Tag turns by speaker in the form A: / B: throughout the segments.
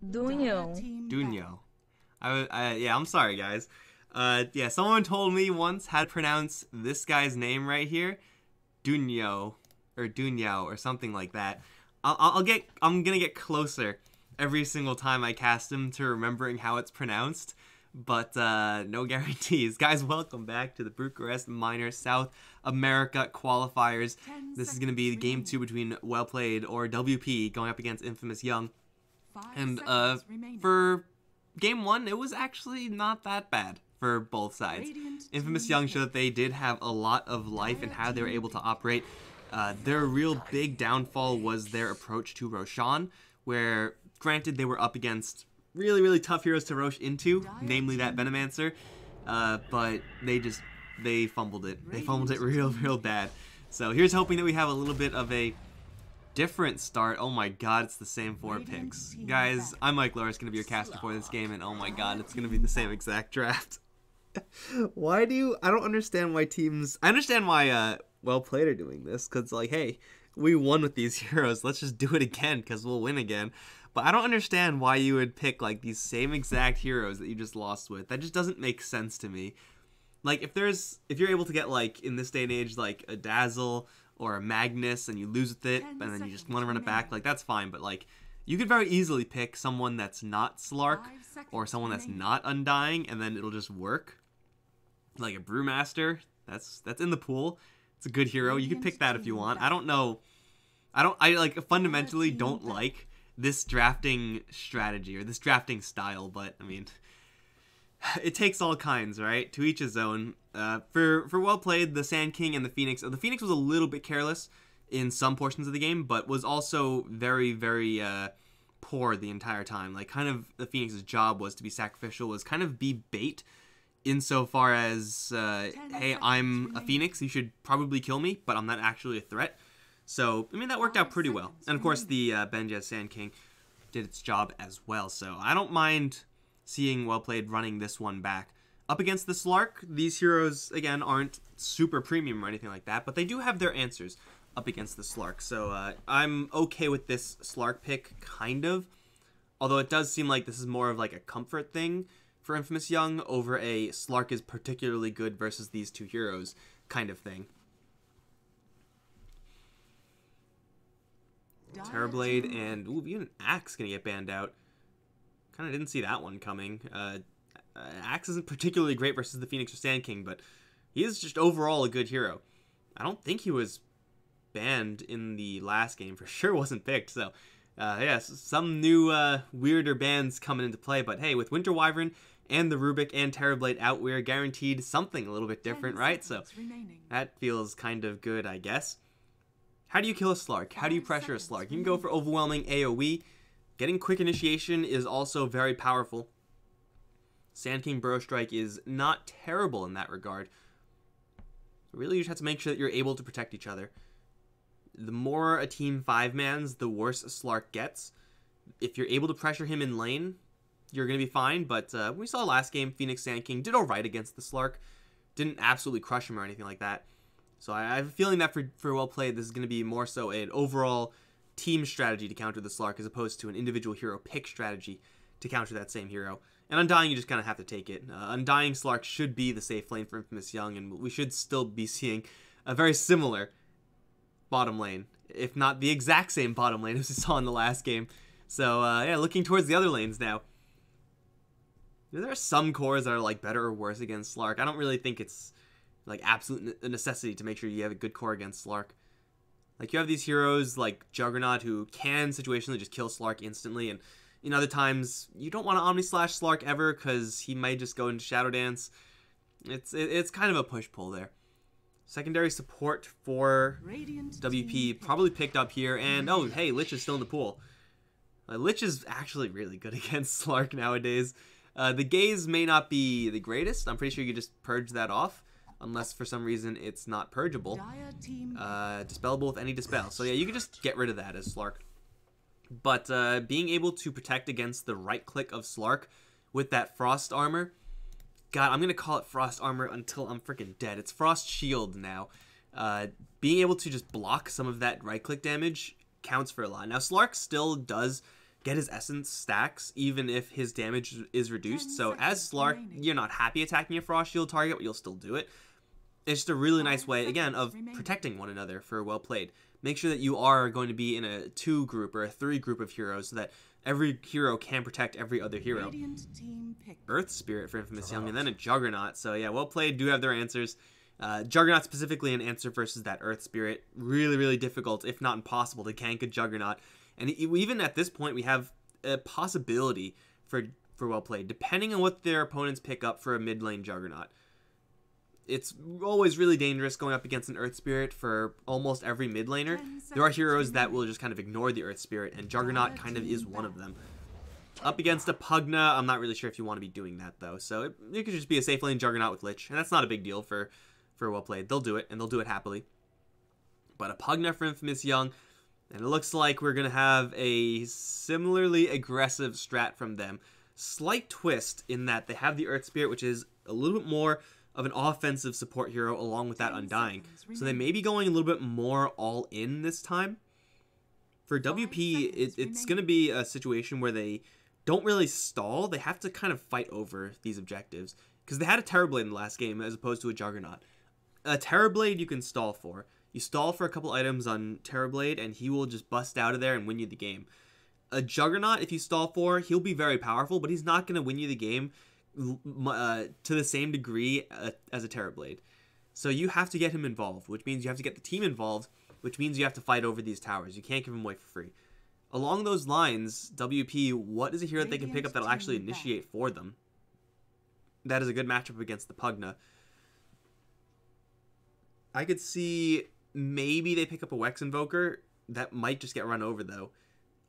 A: Dunyo. Yeah, I'm sorry, guys. Yeah, someone told me once how to pronounce this guy's name right here, Dunyo, or Dunyao, or something like that. I'm gonna get closer every single time I cast him to remembering how it's pronounced, but no guarantees. Guys, welcome back to the Bucharest Minor South America qualifiers. This is gonna be game 2 between Well Played, or WP, going up against INF.Young. And for game 1, it was actually not that bad for both sides. INF.Young showed that they did have a lot of life and how they were able to operate. Their real big downfall was their approach to Roshan, where, granted, they were up against really tough heroes to Rosh into, namely that Venomancer, but they fumbled it. They fumbled it real bad. So here's hoping that we have a little bit of a different start. Oh my god, it's the same 4 picks. Guys, I'm Mikelorus, going to be your caster for this game, and oh my god, it's going to be the same exact draft. I don't understand why teams... I understand why Well Played are doing this, because, like, hey, we won with these heroes, let's just do it again, because we'll win again. But I don't understand why you would pick, like, these same exact heroes that you just lost with. That just doesn't make sense to me. Like, if you're able to get, like, in this day and age, like, a Dazzle or a Magnus, and you lose with it, and then you just want to run it back, like, that's fine. But, like, you could very easily pick someone that's not Slark, or someone that's not Undying, and then it'll just work. Like a Brewmaster, that's in the pool. It's a good hero. You could pick that if you want. I like fundamentally don't like this drafting strategy or this drafting style, but I mean, it takes all kinds, right? To each his own. For Well Played, the Sand King and the Phoenix. The Phoenix was a little bit careless in some portions of the game, but was also very poor the entire time. Like, kind of the Phoenix's job was to be sacrificial, was kind of be bait, insofar as, hey, I'm a Phoenix, you should probably kill me, but I'm not actually a threat. So, I mean, that worked out pretty well. And of course, the Benjaz Sand King did its job as well. So, I don't mind seeing Well Played running this one back. Up against the Slark, these heroes, again, aren't super premium or anything like that, but they do have their answers up against the Slark. So, I'm okay with this Slark pick, kind of. Although it does seem like this is more of like a comfort thing for INF.Young over a Slark is particularly good versus these two heroes kind of thing. Terrorblade and even Axe gonna get banned out. Kind of didn't see that one coming. Axe isn't particularly great versus the Phoenix or Sand King, but he is just overall a good hero. I don't think he was banned in the last game. For sure wasn't picked, so yeah, some new weirder bans coming into play. But hey, with Winter Wyvern and the Rubik and Terrorblade out, we're guaranteed something a little bit different, right? So that feels kind of good, I guess. How do you kill a Slark? How do you pressure a Slark? You can go for overwhelming AoE. Getting quick initiation is also very powerful. Sand King Burrow Strike is not terrible in that regard. Really, you just have to make sure that you're able to protect each other. The more a team 5-mans, the worse a Slark gets. If you're able to pressure him in lane, you're going to be fine, but we saw last game, Phoenix Sand King did alright against the Slark. Didn't absolutely crush him or anything like that. So I have a feeling that for Well Played, this is going to be more so an overall team strategy to counter the Slark, as opposed to an individual hero pick strategy to counter that same hero. And Undying, you just kind of have to take it. Undying Slark should be the safe lane for INF.Young, and we should still be seeing a very similar bottom lane, if not the exact same bottom lane as we saw in the last game. So yeah, looking towards the other lanes now. There are some cores that are like better or worse against Slark. I don't really think it's like absolute necessity to make sure you have a good core against Slark. Like, you have these heroes like Juggernaut who can situationally just kill Slark instantly, and in other times you don't want to Omni-Slash Slark ever because he might just go into Shadow Dance. It's kind of a push-pull there. Secondary support for WP probably picked up here, and oh hey, Lich is still in the pool. Lich is actually really good against Slark nowadays. The gaze may not be the greatest. I'm pretty sure you could just purge that off, unless for some reason it's not purgeable. Dispellable with any dispel. So yeah, you can just get rid of that as Slark. But being able to protect against the right click of Slark with that Frost Armor, God, I'm going to call it Frost Armor until I'm freaking dead. It's Frost Shield now. Being able to just block some of that right click damage counts for a lot. Now, Slark still does get his essence stacks even if his damage is reduced. So as Slark, you're not happy attacking a Frost Shield target, but you'll still do it. It's just a really nice way, again, of protecting one another for well played. Make sure that you are going to be in a 2 group or a 3 group of heroes so that every hero can protect every other hero. Earth Spirit for INF.Young, and then a Juggernaut. So yeah, well played, do have their answers. Juggernaut specifically an answer versus that Earth Spirit. Really, really difficult, if not impossible, to gank a Juggernaut. And even at this point, we have a possibility for well played, depending on what their opponents pick up for a mid lane Juggernaut. It's always really dangerous going up against an Earth Spirit for almost every mid laner. There are heroes that will just kind of ignore the Earth Spirit, and Juggernaut kind of is one of them. Up against a Pugna, I'm not really sure if you want to be doing that, though. So it could just be a safe lane Juggernaut with Lich, and that's not a big deal for well played. They'll do it, and they'll do it happily. But a Pugna for INF.Young, and it looks like we're going to have a similarly aggressive strat from them. Slight twist in that they have the Earth Spirit, which is a little bit more of an offensive support hero along with that Undying. So they may be going a little bit more all in this time. For WP, it's going to be a situation where they don't really stall. They have to kind of fight over these objectives. Because they had a Terrorblade in the last game as opposed to a Juggernaut. A Terrorblade you can stall for. You stall for a couple items on Terrorblade and he will just bust out of there and win you the game. A Juggernaut, if you stall for, he'll be very powerful, but he's not going to win you the game to the same degree as a Terrorblade. So you have to get him involved, which means you have to get the team involved, which means you have to fight over these towers. You can't give them away for free. Along those lines, WP, what is a hero that they can pick up that'll actually initiate for them? That is a good matchup against the Pugna. I could see maybe they pick up a Wex Invoker. That might just get run over, though.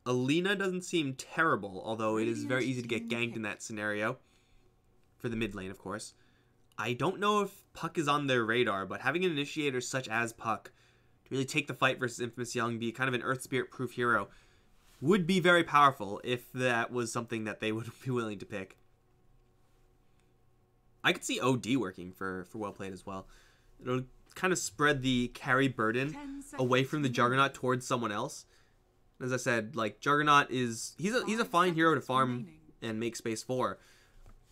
A: Alina doesn't seem terrible, although it is very easy to get ganked in that scenario. For the mid lane, of course. I don't know if Puck is on their radar, but having an initiator such as Puck to really take the fight versus INF.Young, be kind of an Earth Spirit proof hero, would be very powerful if that was something that they would be willing to pick. I could see OD working for well played as well. It'll kind of spread the carry burden away from the Juggernaut towards someone else. As I said, like, Juggernaut is he's a fine hero to farm and make space for.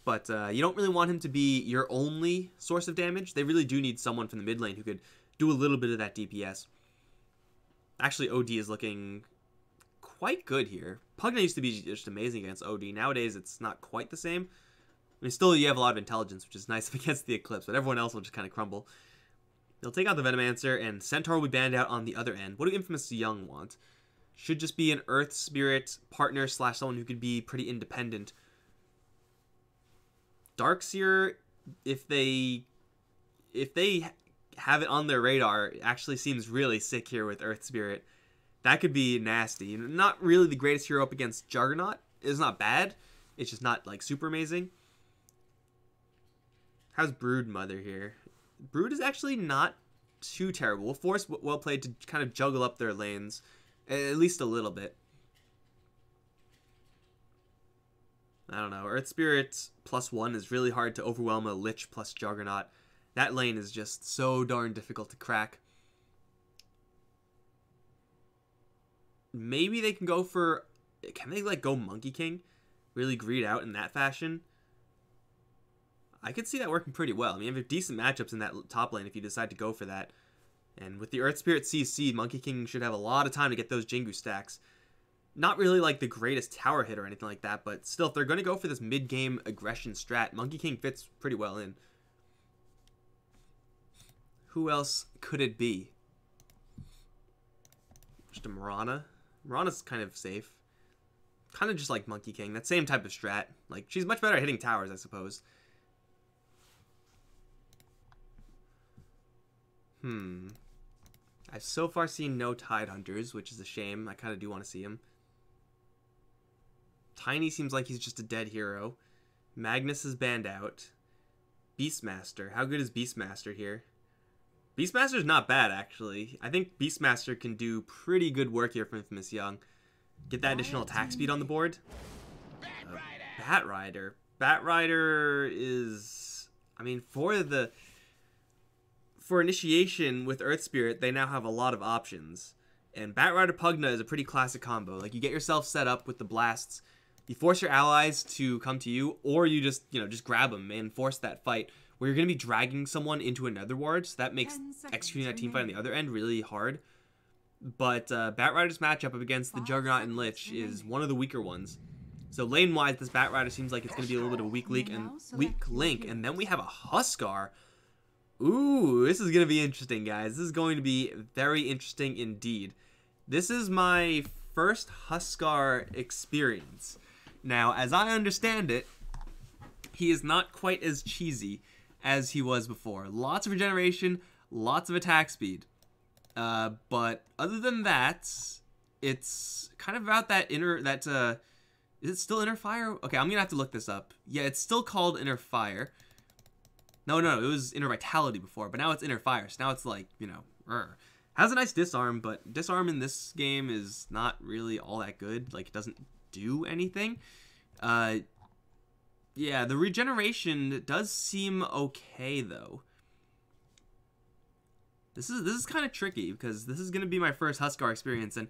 A: But you don't really want him to be your only source of damage. They really do need someone from the mid lane who could do a little bit of that DPS. Actually, OD is looking quite good here. Pugna used to be just amazing against OD. Nowadays, it's not quite the same. I mean, still, you have a lot of intelligence, which is nice against the Eclipse, but everyone else will just kind of crumble. They'll take out the Venomancer, and Centaur will be banned out on the other end. What do INF.Young want? Should just be an Earth Spirit partner / someone who could be pretty independent. Darkseer, if they have it on their radar, it actually seems really sick here with Earth Spirit. That could be nasty. Not really the greatest hero up against Juggernaut. It's not bad. It's just not, like, super amazing. How's Brood Mother here? Brood is actually not too terrible. We'll force well played to kind of juggle up their lanes, at least a little bit. I don't know. Earth Spirit +1 is really hard to overwhelm a Lich plus Juggernaut. That lane is just so darn difficult to crack. Maybe they can go for... Can they, like, go Monkey King? Really greed out in that fashion? I could see that working pretty well. I mean, you have decent matchups in that top lane if you decide to go for that. And with the Earth Spirit CC, Monkey King should have a lot of time to get those Jingu stacks. Not really like the greatest tower hit or anything like that, but still, if they're going to go for this mid-game aggression strat, Monkey King fits pretty well in. Who else could it be? Just a Mirana. Mirana's kind of safe. Kind of just like Monkey King. That same type of strat. Like, she's much better at hitting towers, I suppose. I've so far seen no Tidehunters, which is a shame. I kind of do want to see him. Tiny seems like he's just a dead hero. Magnus is banned out. Beastmaster. How good is Beastmaster here? Beastmaster's not bad, actually. I think Beastmaster can do pretty good work here for INF.Young. Get that additional attack speed on the board. Batrider. Batrider is... I mean, for initiation with Earth Spirit, they now have a lot of options. And Batrider Pugna is a pretty classic combo. Like, you get yourself set up with the blasts, you force your allies to come to you, or you just, just grab them and force that fight where you're going to be dragging someone into a nether ward, so that makes executing that team fight on the other end really hard. But Batrider's matchup up against the Juggernaut and Lich is one of the weaker ones. So lane-wise, this Batrider seems like it's going to be a little bit of a weak link, and then we have a Huskar. Ooh, this is going to be interesting, guys. This is going to be very interesting indeed. This is my first Huskar experience. Now, as I understand it, he is not quite as cheesy as he was before. Lots of regeneration, lots of attack speed. But other than that, it's kind of about that is it still Inner Fire? Okay, I'm gonna have to look this up. Yeah, it's still called Inner Fire. No, it was Inner Vitality before, but now it's Inner Fire. So now it's like, has a nice disarm, but disarm in this game is not really all that good. Like, it doesn't do anything. Yeah, the regeneration does seem okay though. This is kind of tricky because this is going to be my first Huskar experience, and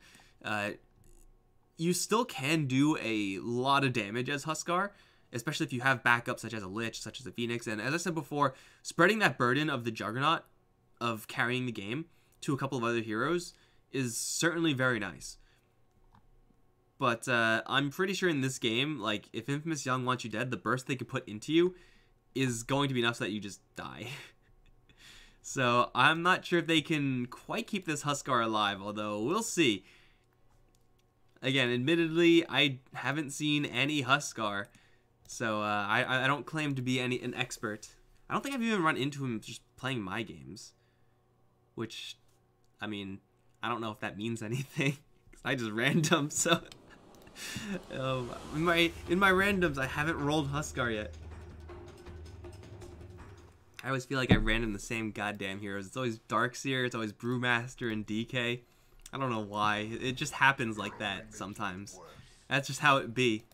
A: you still can do a lot of damage as Huskar, especially if you have backups such as a Lich, such as a Phoenix, and as I said before, spreading that burden of the Juggernaut of carrying the game to a couple of other heroes is certainly very nice. But I'm pretty sure in this game, like, if INF.Young wants you dead, the burst they could put into you is going to be enough so that you just die. So I'm not sure if they can quite keep this Huskar alive, although we'll see. Again, admittedly, I haven't seen any Huskar, so I don't claim to be an expert. I don't think I've even run into him just playing my games, which, I mean, I don't know if that means anything, because I just random, so... in my randoms, I haven't rolled Huskar yet. I always feel like I random the same goddamn heroes. It's always Darkseer, it's always Brewmaster and DK. I don't know why. It just happens like that sometimes. That's just how it be.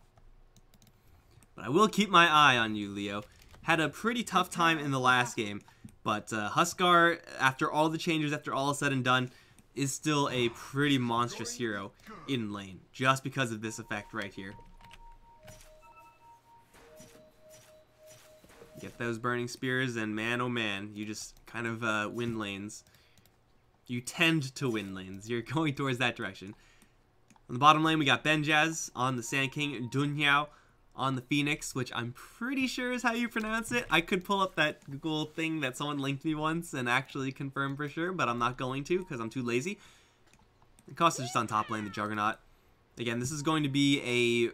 A: But I will keep my eye on you, Leo. Had a pretty tough time in the last game, but Huskar, after all the changes, after all is said and done, is still a pretty monstrous hero in lane, just because of this effect right here. Get those burning spears, and man, oh man, you just kind of win lanes. You tend to win lanes. You're going towards that direction. On the bottom lane, we got Benjaz on the Sand King, Dunyao on the Phoenix, which I'm pretty sure is how you pronounce it. I could pull up that Google thing that someone linked me once and actually confirm for sure, but I'm not going to because I'm too lazy. The cost is just on top lane, the Juggernaut. Again, this is going to be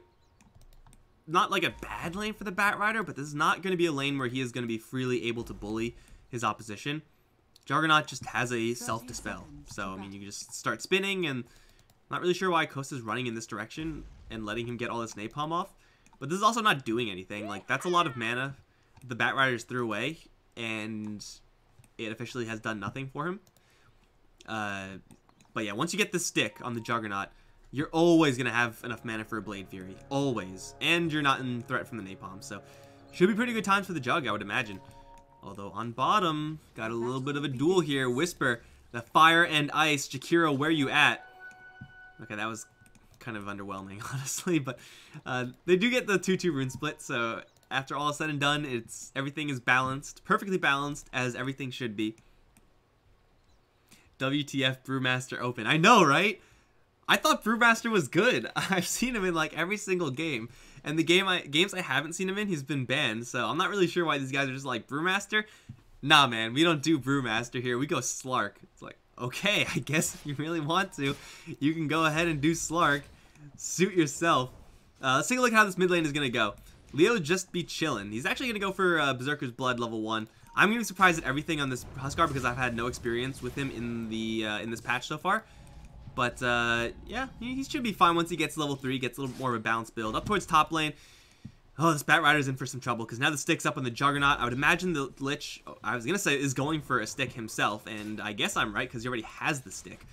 A: not like a bad lane for the Batrider, but this is not going to be a lane where he is going to be freely able to bully his opposition. Juggernaut just has a self-dispel, so I mean, you can just start spinning, and not really sure why Kosta's running in this direction and letting him get all this napalm off. But this is also not doing anything. Like, that's a lot of mana the Batriders threw away, and it officially has done nothing for him. But yeah, once you get the stick on the Juggernaut, you're always going to have enough mana for a Blade Fury. Always. And you're not in threat from the napalm, so should be pretty good times for the Jug, I would imagine. Although on bottom, got a little bit of a duel here. Whisper, the fire and ice. Jakiro, where you at? Okay, that was kind of underwhelming, honestly, but they do get the 2-2 rune split, so after all is said and done, everything is balanced, perfectly balanced, as everything should be. WTF Brewmaster open. I know, right? I thought Brewmaster was good. I've seen him in like every single game, and the games I haven't seen him in, he's been banned, so I'm not really sure why these guys are just like, Brewmaster? Nah, man, we don't do Brewmaster here, we go Slark. It's like, okay, I guess if you really want to, you can go ahead and do Slark. Suit yourself. Let's take a look at how this mid lane is going to go. Leo just be chilling. He's actually going to go for Berserker's Blood level 1. I'm going to be surprised at everything on this Huskar because I've had no experience with him in this patch so far. But yeah, he should be fine once he gets level 3, gets a little more of a balanced build. Up towards top lane. Oh, this Batrider's in for some trouble because now the stick's up on the Juggernaut. I would imagine the Lich, I was going to say, is going for a stick himself, and I guess I'm right because he already has the stick.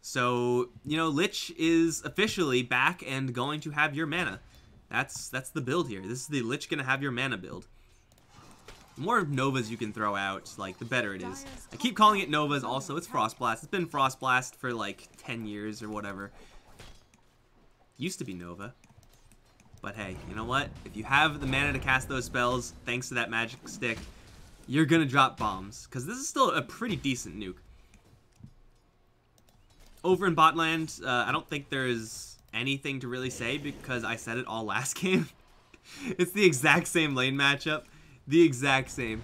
A: So, you know, Lich is officially back and going to have your mana. That's the build here. This is the Lich going to have your mana build. The more Novas you can throw out, like, the better it is. I keep calling it Novas also. It's Frost Blast. It's been Frost Blast for, like, 10 years or whatever. Used to be Nova. But hey, you know what? If you have the mana to cast those spells, thanks to that magic stick, you're gonna drop bombs. Because this is still a pretty decent nuke. Over in bot land, I don't think there's anything to really say because I said it all last game. It's the exact same lane matchup. The exact same.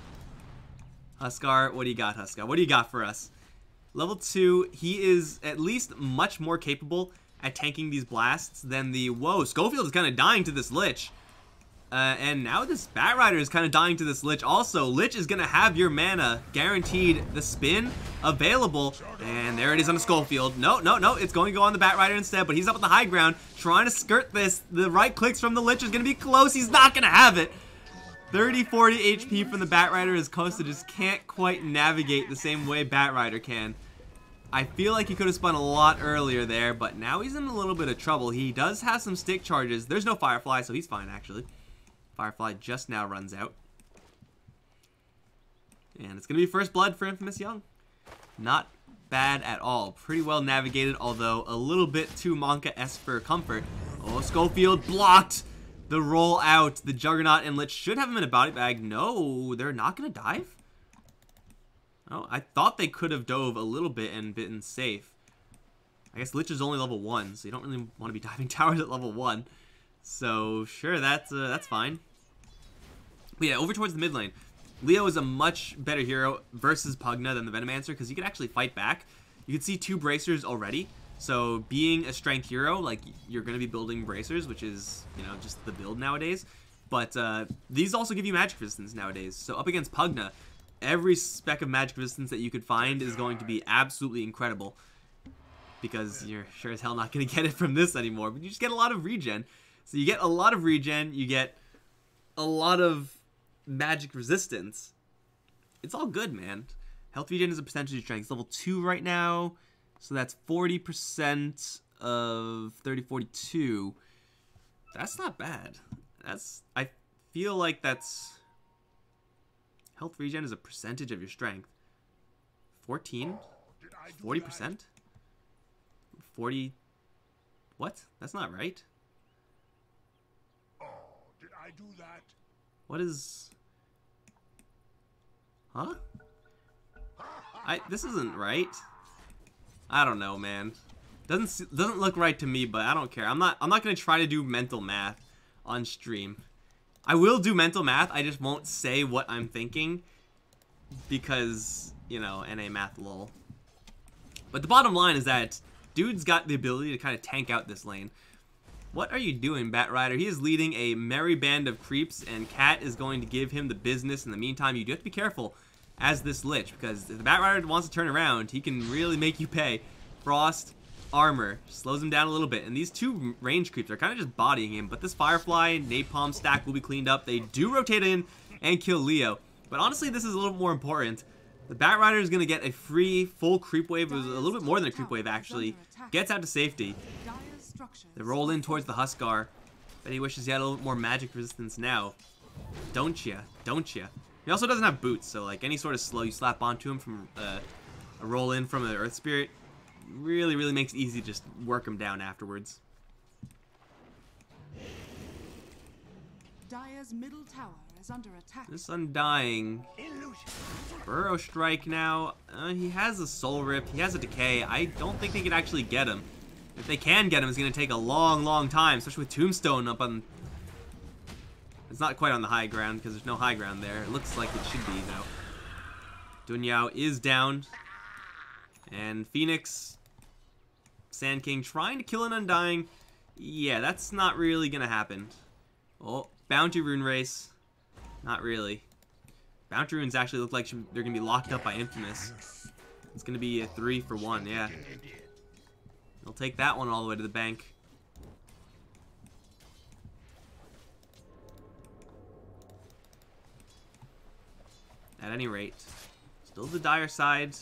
A: Huskar, what do you got, Huskar? What do you got for us? Level 2, he is at least much more capable at tanking these blasts than the... Whoa, Schofield is kind of dying to this Lich. And now this Batrider is kind of dying to this Lich also. Lich is going to have your mana guaranteed, the spin available. And there it is on the Schofield. No, no, no, it's going to go on the Batrider instead, but he's up at the high ground trying to skirt this. The right clicks from the Lich is going to be close. He's not going to have it. 30, 40 HP from the Batrider as Costa just can't quite navigate the same way Batrider can. I feel like he could have spun a lot earlier there, but now he's in a little bit of trouble. He does have some stick charges. There's no Firefly, so he's fine, actually. Firefly just now runs out. And it's going to be first blood for INF.Young. Not bad at all. Pretty well navigated, although a little bit too Monka-esque for comfort. Oh, Schofield blocked the roll out. The Juggernaut and Lich should have him in a body bag. No, they're not going to dive? Oh, I thought they could have dove a little bit and been safe. I guess Lich is only level 1, so you don't really want to be diving towers at level 1. So, sure, that's fine. But yeah, over towards the mid lane. Leo is a much better hero versus Pugna than the Venomancer because he can actually fight back. You can see 2 bracers already. So, being a strength hero, like, you're going to be building bracers, which is, you know, just the build nowadays. But these also give you magic resistance nowadays. So, up against Pugna, every speck of magic resistance that you could find is going to be absolutely incredible. Because you're sure as hell not going to get it from this anymore. But you just get a lot of regen. So you get a lot of regen. You get a lot of magic resistance. It's all good, man. Health regen is a percentage of strength. It's level 2 right now. So that's 40% of 30, 42. That's not bad. I feel like that's... Health regen is a percentage of your strength. 14? 40%? 40... What? That's not right.
B: Did I do that?
A: What is... Huh? This isn't right. I don't know, man. Doesn't look right to me, but I don't care. I'm not gonna try to do mental math on stream. I will do mental math, I just won't say what I'm thinking because, you know, NA math lol. But the bottom line is that dude's got the ability to kind of tank out this lane. What are you doing, Batrider? He is leading a merry band of creeps, and Cat is going to give him the business. In the meantime, you do have to be careful as this Lich, because if the Batrider wants to turn around, he can really make you pay. Frost, armor, slows him down a little bit, and these 2 range creeps are kind of just bodying him, but this Firefly, Napalm stack will be cleaned up. They do rotate in and kill Leo, but honestly, this is a little more important. The Batrider is going to get a free, full creep wave. It was a little bit more than a creep wave, actually. Gets out to safety. They roll in towards the Huskar. Bet he wishes he had a little bit more magic resistance now. Don't ya? Don't ya? He also doesn't have boots, so like any sort of slow you slap onto him from a roll in from an Earth Spirit really, really makes it easy to just work him down afterwards.
C: Dire's middle tower is under attack.
A: This Undying. Burrow Strike now. He has a Soul Rip. He has a Decay. I don't think they can actually get him. If they can get him, it's going to take a long, long time, especially with Tombstone up on... It's not quite on the high ground, because there's no high ground there. It looks like it should be, though. Dunyao is down. And Phoenix, Sand King trying to kill an Undying. Yeah, that's not really going to happen. Oh, Bounty Rune Race. Not really. Bounty Runes actually look like they're going to be locked up by Infamous. It's going to be a 3 for 1, yeah. He'll take that one all the way to the bank. At any rate, still the dire side.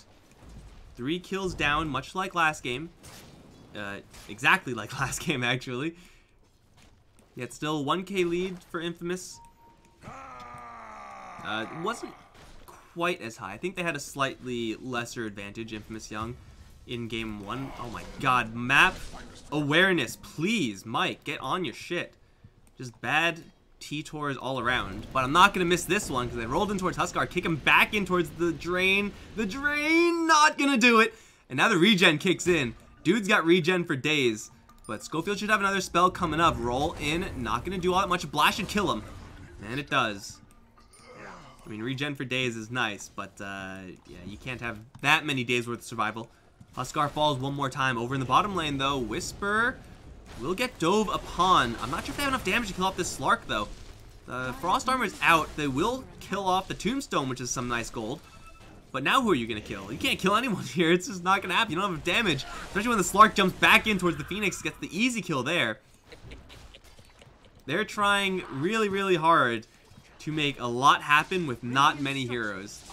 A: 3 kills down, much like last game. Exactly like last game, actually. Yet still 1k lead for Infamous. It wasn't quite as high. I think they had a slightly lesser advantage, INF.Young, in game 1. Oh my god, map awareness, please, Mike, get on your shit. Just bad T-Tours all around. But I'm not going to miss this one because I rolled in towards Huskar, kick him back in towards the drain. The drain, not going to do it. And now the regen kicks in. Dude's got regen for days. But Schofield should have another spell coming up. Roll in, not going to do all that much. Blast should kill him. And it does. I mean, regen for days is nice, but yeah, you can't have that many days worth of survival. Huskar falls one more time. Over in the bottom lane, though, Whisper will get dove upon. I'm not sure if they have enough damage to kill off this Slark, though. The Frost Armor is out. They will kill off the Tombstone, which is some nice gold. But now who are you going to kill? You can't kill anyone here. It's just not going to happen. You don't have damage. Especially when the Slark jumps back in towards the Phoenix. Gets the easy kill there. They're trying really, really hard to make a lot happen with not many heroes.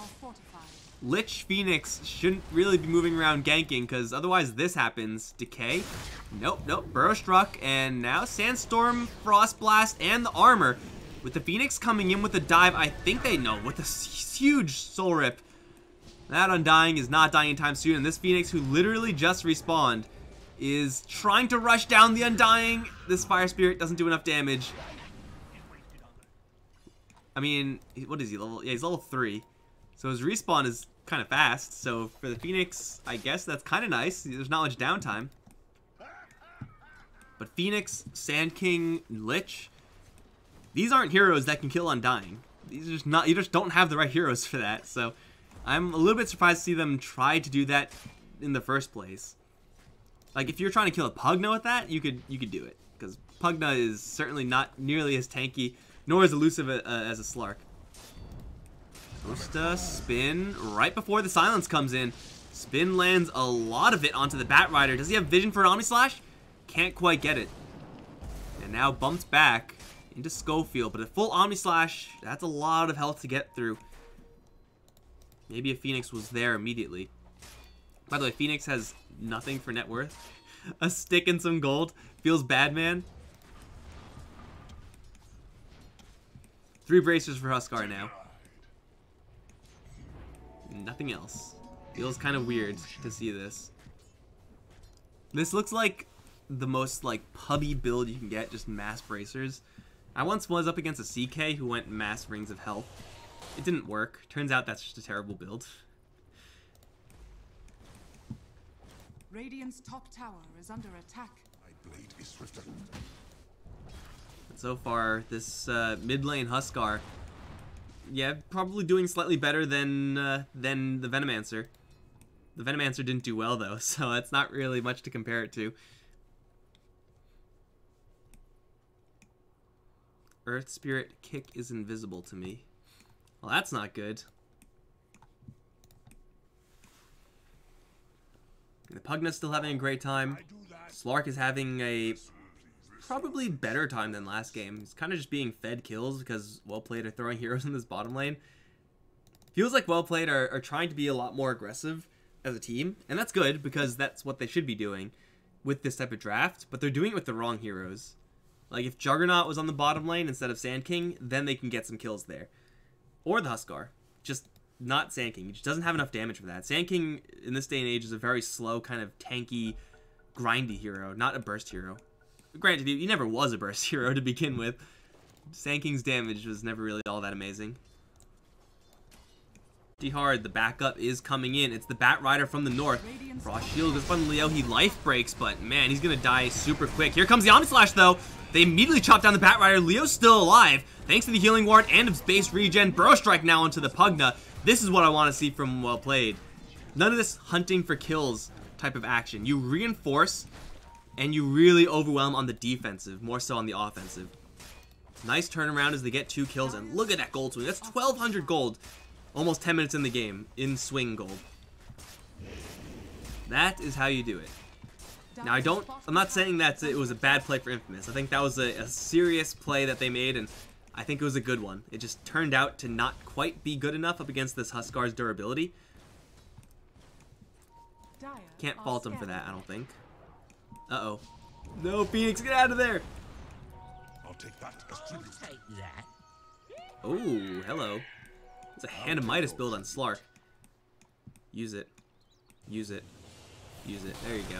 A: Lich Phoenix shouldn't really be moving around ganking, because otherwise this happens. Decay? Nope, nope. Burrow struck, and now Sandstorm, Frost Blast, and the armor. With the Phoenix coming in with the dive, I think they know. With this huge soul rip. That Undying is not dying anytime soon, and this Phoenix, who literally just respawned, is trying to rush down the Undying. This Fire Spirit doesn't do enough damage. I mean, what is he, level? Yeah, he's level 3. So his respawn is kind of fast. So for the Phoenix, I guess that's kind of nice. There's not much downtime. But Phoenix, Sand King, Lich, these aren't heroes that can kill Undying. These are just not, you just don't have the right heroes for that. So I'm a little bit surprised to see them try to do that in the first place. Like, if you're trying to kill a Pugna with that, you could do it. Because Pugna is certainly not nearly as tanky, nor as elusive as a Slark. Osta, spin, right before the silence comes in. Spin lands a lot of it onto the Bat Rider. Does he have vision for an Omni Slash? Can't quite get it. And now bumps back into Schofield, but a full Omni Slash, that's a lot of health to get through. Maybe a Phoenix was there immediately. By the way, Phoenix has nothing for net worth. A stick and some gold. Feels bad, man. 3 bracers for Huskar now. Nothing else. Feels kind of weird to see this. This looks like the most like pubby build you can get, just mass bracers. I once was up against a CK who went mass rings of health. It didn't work. Turns out that's just a terrible build.
C: Radiant's top tower is under attack.
B: My blade is swifter.
A: So far, this mid lane Huskar, yeah, probably doing slightly better than the Venomancer. The Venomancer didn't do well though, so that's not really much to compare it to. Earth Spirit kick is invisible to me. Well, that's not good. The Pugna's still having a great time. Slark is having a probably better time than last game. He's kind of just being fed kills because Well Played are throwing heroes in this bottom lane. Feels like Well Played are trying to be a lot more aggressive as a team, and that's good because that's what they should be doing with this type of draft, but they're doing it with the wrong heroes. Like, if Juggernaut was on the bottom lane instead of Sand King, then they can get some kills there. Or the Huskar. Just not Sand King. He just doesn't have enough damage for that. Sand King, in this day and age, is a very slow, kind of tanky, grindy hero, not a burst hero. Granted, he never was a burst hero to begin with. Sand King's damage was never really all that amazing. Pretty hard. The backup is coming in. It's the Bat Rider from the north. Frost Shield goes on Leo. He life breaks, but man, he's going to die super quick. Here comes the Omni Slash, though. They immediately chop down the Bat Rider. Leo's still alive, thanks to the Healing Ward and his base regen. Burrow Strike now onto the Pugna. This is what I want to see from Well Played. None of this hunting for kills type of action. You reinforce, and you really overwhelm on the defensive, more so on the offensive. Nice turnaround as they get 2 kills, and look at that gold swing. That's 1,200 gold. Almost 10 minutes in the game, in swing gold. That is how you do it. Now, I'm not saying that it was a bad play for Infamous. I think that was a serious play that they made, and I think it was a good one. It just turned out to not quite be good enough up against this Huskar's durability. Can't fault him for that, I don't think. Uh-oh. No, Phoenix, get out of there!
B: I'll take that as tribute.
A: Oh, hello. It's a Hand of Midas build on Slark. Use it. Use it. Use it. There you go.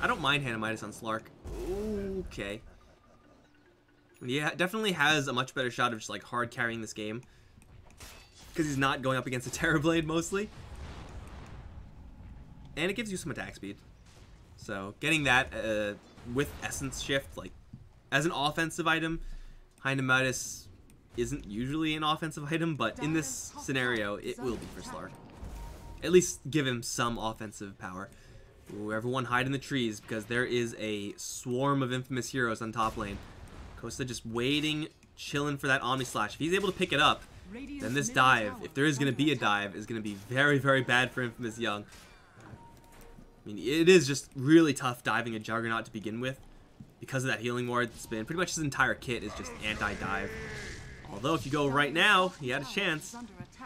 A: I don't mind Hand of Midas on Slark. Okay. Yeah, definitely has a much better shot of just like hard carrying this game. Because he's not going up against a Terrorblade mostly. And it gives you some attack speed. So getting that with Essence Shift, like as an offensive item, Hand of Midas isn't usually an offensive item, but in this scenario, it will be for Slark. At least give him some offensive power. Ooh, everyone hide in the trees because there is a swarm of infamous heroes on top lane. Costa just waiting, chilling for that Omni Slash. If he's able to pick it up, then this dive, if there is going to be a dive, is going to be very, very bad for INF.Young. I mean, it is just really tough diving a Juggernaut to begin with because of that healing ward spin. Pretty much his entire kit is just anti-dive. Although if you go right now, he had a chance.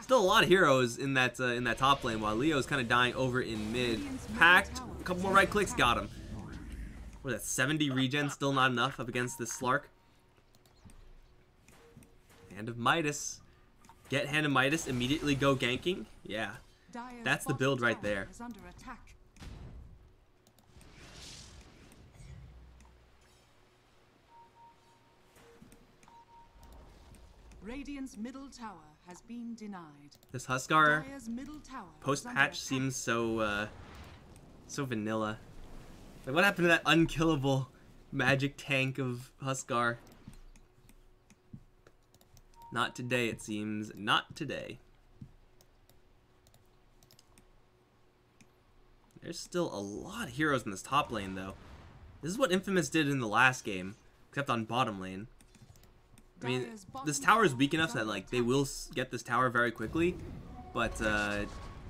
A: Still a lot of heroes in that top lane, while Leo's kind of dying over in mid. Packed, a couple more right clicks, got him. What is that, 70 regen? Still not enough up against this Slark. Hand of Midas. Get Hand of Midas, immediately go ganking. Yeah, that's the build right there.
C: Radiant's middle tower has been denied.
A: This Huskar post-patch seems so so vanilla. Like, what happened to that unkillable magic tank of Huskar? Not today, it seems. Not today. There's still a lot of heroes in this top lane, though. This is what Infamous did in the last game, except on bottom lane. I mean, this tower is weak enough that like they will get this tower very quickly, but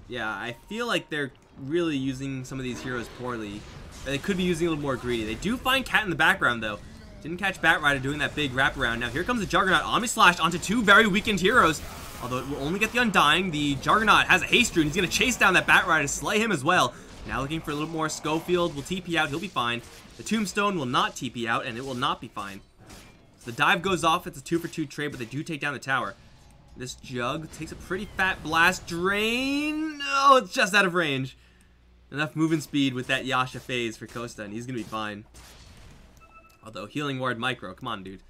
A: yeah, I feel like they're really using some of these heroes poorly. They could be using a little more greedy. They do find Cat in the background though. Didn't catch Batrider doing that big wraparound. Now here comes the Juggernaut. Omni Slash onto two very weakened heroes. Although it will only get the Undying. The Juggernaut has a haste rune. He's going to chase down that Batrider, slay him as well. Now looking for a little more. Schofield will TP out. He'll be fine. The Tombstone will not TP out, and it will not be fine. So the dive goes off. It's a 2-for-2 trade, but they do take down the tower. This Jug takes a pretty fat blast. Drain. No, it's just out of range. Enough movement speed with that Yasha phase for Costa, and he's going to be fine. Although, healing ward micro. Come on, dude.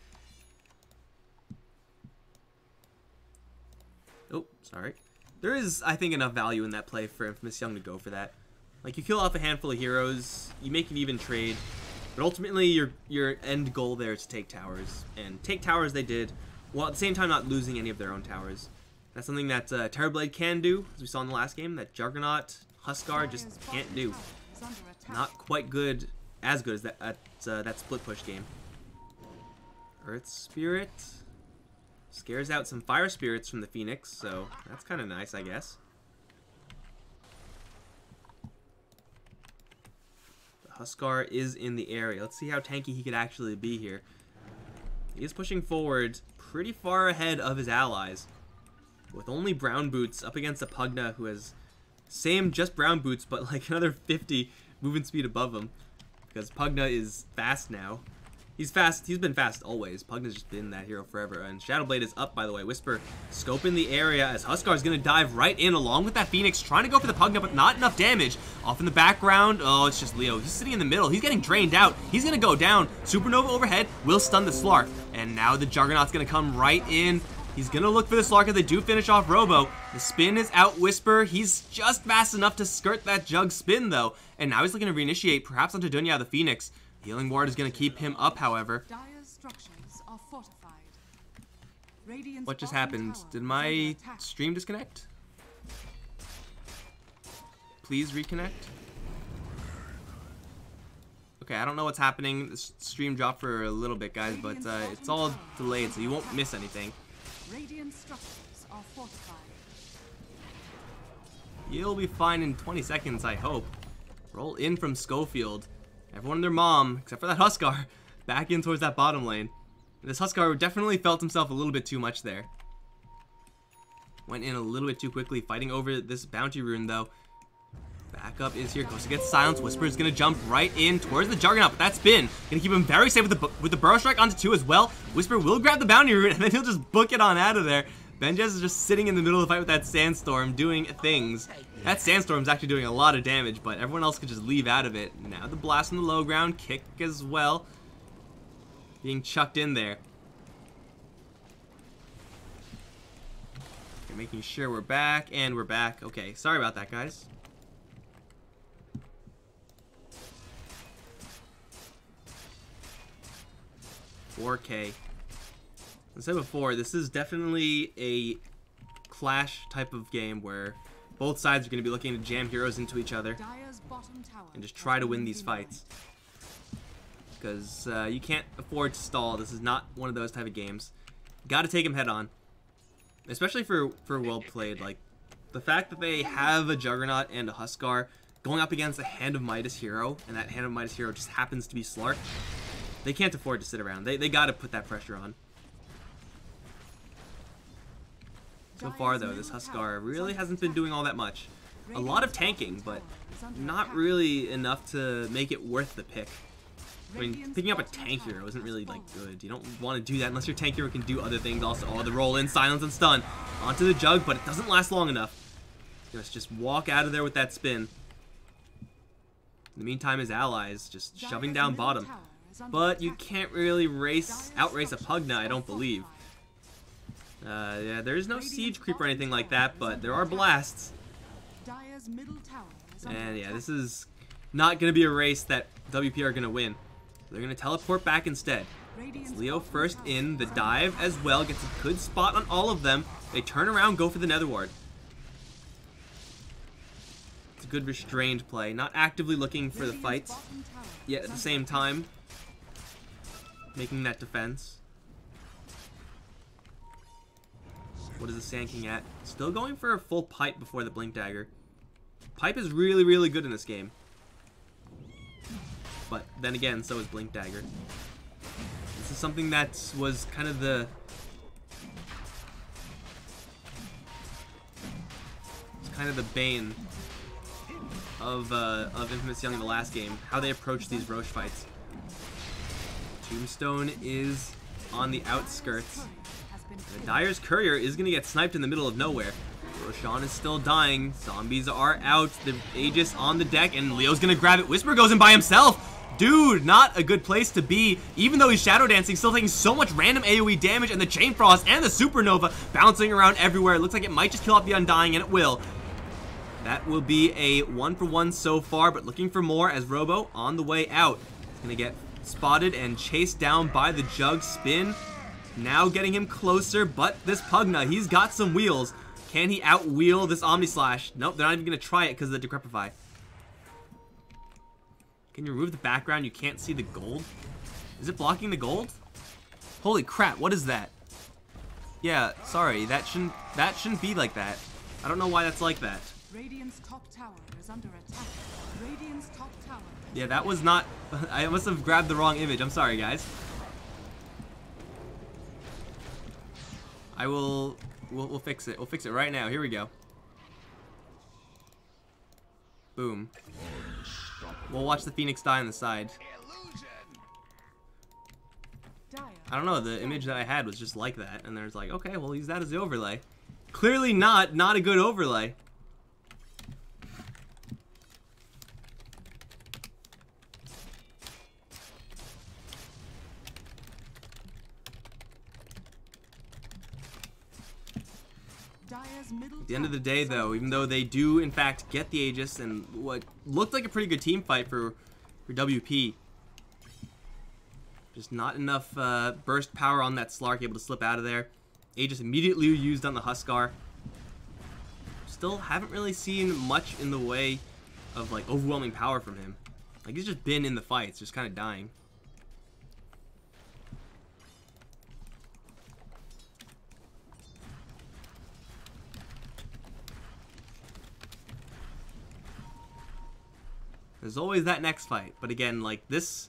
A: Oh, sorry. There is, I think, enough value in that play for INF.Young to go for that. Like, you kill off a handful of heroes, you make an even trade, but ultimately your end goal there is to take towers. And take towers they did, while at the same time not losing any of their own towers. That's something that Terrorblade can do, as we saw in the last game, that Juggernaut, Huskar just can't do. Not quite good, as good as that split push game. Earth Spirit scares out some fire spirits from the Phoenix, so that's kind of nice, I guess. The Huskar is in the area. Let's see how tanky he could actually be here. He is pushing forward pretty far ahead of his allies, with only brown boots up against a Pugna who has same just brown boots, but like another 50 movement speed above him. Because Pugna is fast now. He's fast. He's been fast always. Pugna's just been that hero forever. And Shadowblade is up, by the way. Whisper scope in the area as Huskar is going to dive right in along with that Phoenix, trying to go for the Pugna, but not enough damage. Off in the background. Oh, it's just Leo. He's sitting in the middle. He's getting drained out. He's going to go down. Supernova overhead will stun the Slark. And now the Juggernaut's going to come right in. He's going to look for the Slark if they do finish off Robo. The spin is out Whisper. He's just fast enough to skirt that Jug spin, though. And now he's looking to reinitiate, perhaps onto Dunya the Phoenix. Healing Ward is going to keep him up, however. What just happened? Did my stream disconnect? Please reconnect. Okay, I don't know what's happening. The stream dropped for a little bit, guys, but it's all delayed, so you won't miss anything. You'll be fine in 20 seconds, I hope. Roll in from Schofield. Everyone and their mom, except for that Huskar, back in towards that bottom lane. This Huskar definitely felt himself a little bit too much there. Went in a little bit too quickly, fighting over this bounty rune, though. Backup is here. Goes to get silence. Whisper is going to jump right in towards the Juggernaut, but that spin going to keep him very safe with the Burrow Strike onto 2 as well. Whisper will grab the bounty rune, and then he'll just book it on out of there. Benjez is just sitting in the middle of the fight with that Sandstorm doing things. That Sandstorm's actually doing a lot of damage, but everyone else could just leave out of it. Now the blast on the low ground, kick as well. Being chucked in there. Okay, making sure we're back, and we're back. Okay, sorry about that, guys. $4K. As I said before, this is definitely a clash type of game where both sides are going to be looking to jam heroes into each other and just try to win these fights. Because you can't afford to stall. This is not one of those type of games. Got to take them head on. Especially for well played. Like, the fact that they have a Juggernaut and a Huskar going up against a Hand of Midas hero, and that Hand of Midas hero just happens to be Slark, they can't afford to sit around. They got to put that pressure on. So far, though, this Huskar really hasn't been doing all that much. A lot of tanking, but not really enough to make it worth the pick. I mean, picking up a tank hero isn't really, like, good. You don't want to do that unless your tank hero can do other things also. Oh, the roll in, silence, and stun. Onto the Jug, but it doesn't last long enough. Just walk out of there with that spin. In the meantime, his allies just shoving down bottom. But you can't really outrace a Pugna, I don't believe. Yeah, there's no siege creep or anything like that, but there are blasts. And yeah, this is not going to be a race that WP are going to win. They're going to teleport back instead. It's Leo first in, the dive as well, gets a good spot on all of them. They turn around, go for the Nether Ward. It's a good restrained play, not actively looking for the fights, yet at the same time making that defense. What is the Sand King at? Still going for a full pipe before the Blink Dagger. Pipe is really, really good in this game. But then again, so is Blink Dagger. This is something that was kind of the... It's kind of the bane of INF.Young in the last game. How they approach these Roche fights. Tombstone is on the outskirts. The Dyer's Courier is going to get sniped in the middle of nowhere. Roshan is still dying. Zombies are out. The Aegis on the deck, and Leo's going to grab it. Whisper goes in by himself. Dude, not a good place to be. Even though he's Shadow Dancing, still taking so much random AoE damage, and the Chain Frost and the Supernova bouncing around everywhere. It looks like it might just kill off the Undying, and it will. That will be a 1-for-1 so far, but looking for more as Robo on the way out. He's going to get spotted and chased down by the Jug spin. Now getting him closer, but this Pugna, he's got some wheels. Can he outwheel this Omni Slash? Nope, they're not even going to try it because of the Decrepify. Can you remove the background? You can't see the gold? Is it blocking the gold? Holy crap, what is that? Yeah, sorry, that shouldn't be like that. I don't know why that's like that.
C: Radiant's top tower is under attack. Radiant's top tower.
A: Yeah, that was not... I must have grabbed the wrong image. I'm sorry, guys. We'll fix it. We'll fix it right now. Here we go. Boom. We'll watch the Phoenix die on the side. I don't know, the image that I had was just like that, and there's like, okay, we'll use that as the overlay. Clearly not a good overlay. At the end of the day, though, even though they do, in fact, get the Aegis and what looked like a pretty good team fight for WP, just not enough burst power on that Slark able to slip out of there. Aegis immediately used on the Huskar. Still haven't really seen much in the way of, like, overwhelming power from him. Like, he's just been in the fights, just kind of dying. There's always that next fight, but again, like this,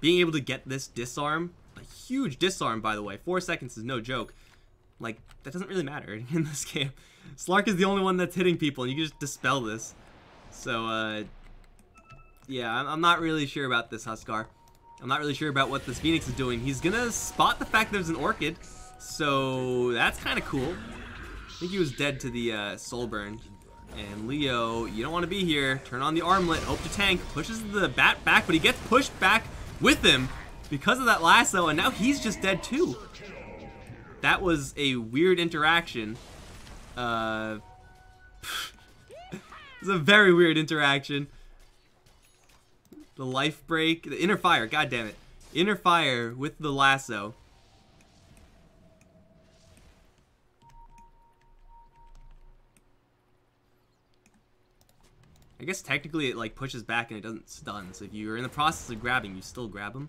A: being able to get this disarm, a huge disarm by the way, 4 seconds is no joke, like that doesn't really matter in this game. Slark is the only one that's hitting people and you can just dispel this. So yeah, I'm not really sure about this Huskar. I'm not really sure about what this Phoenix is doing. He's gonna spot the fact there's an Orchid. So that's kind of cool. I think he was dead to the soul burn. And Leo, you don't want to be here. Turn on the armlet, hope to tank. Pushes the bat back, but he gets pushed back with him because of that lasso, and now he's just dead too. That was a weird interaction. It was a very weird interaction. The life break, the inner fire, god damn it. Inner fire with the lasso. I guess technically it like pushes back and it doesn't stun. So if you're in the process of grabbing, you still grab him.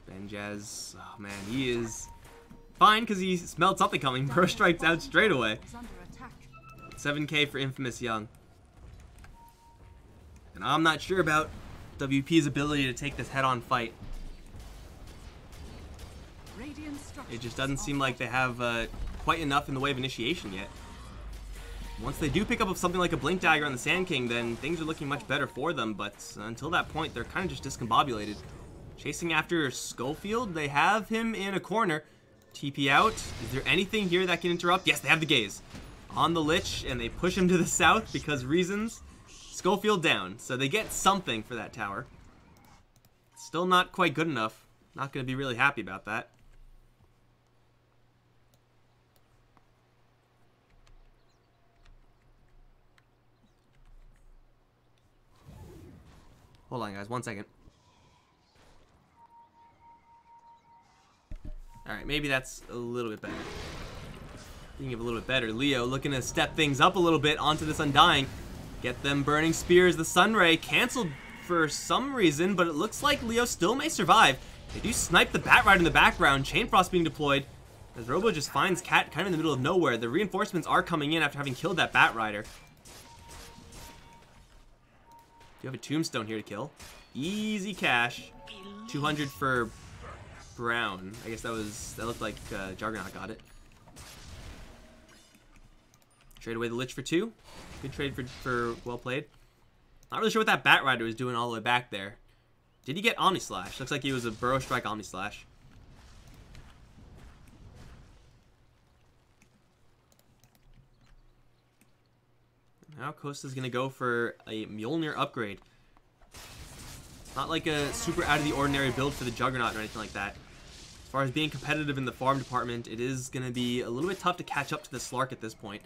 A: Benjaz, oh man, he is fine because he smelled something coming. Burst strikes out straight away. 7k for INF.Young. And I'm not sure about WP's ability to take this head-on fight. It just doesn't seem like they have quite enough in the way of initiation yet. Once they do pick up something like a Blink Dagger on the Sand King, then things are looking much better for them, but until that point, they're kind of just discombobulated. Chasing after Schofield, they have him in a corner. TP out. Is there anything here that can interrupt? Yes, they have the gaze on the Lich, and they push him to the south because reasons. Schofield down, so they get something for that tower. Still not quite good enough. Not going to be really happy about that. Hold on, guys. 1 second. Alright, maybe that's a little bit better. Thinking of a little bit better. Leo looking to step things up a little bit onto this Undying. Get them burning spears. The Sunray canceled for some reason, but it looks like Leo still may survive. They do snipe the Bat Rider in the background. Chain Frost being deployed. As Robo just finds Cat kind of in the middle of nowhere. The reinforcements are coming in after having killed that Bat Rider. You have a Tombstone here to kill. Easy cash. 200 for Brown. I guess that looked like Juggernaut got it. Trade away the Lich for 2. Good trade for well played. Not really sure what that Bat Rider was doing all the way back there. Did he get Omni Slash? Looks like he was a Burrow Strike Omni Slash. Now Costa's gonna go for a Mjolnir upgrade. Not like a super out of the ordinary build for the Juggernaut or anything like that. As far as being competitive in the farm department, it is gonna be a little bit tough to catch up to the Slark at this point.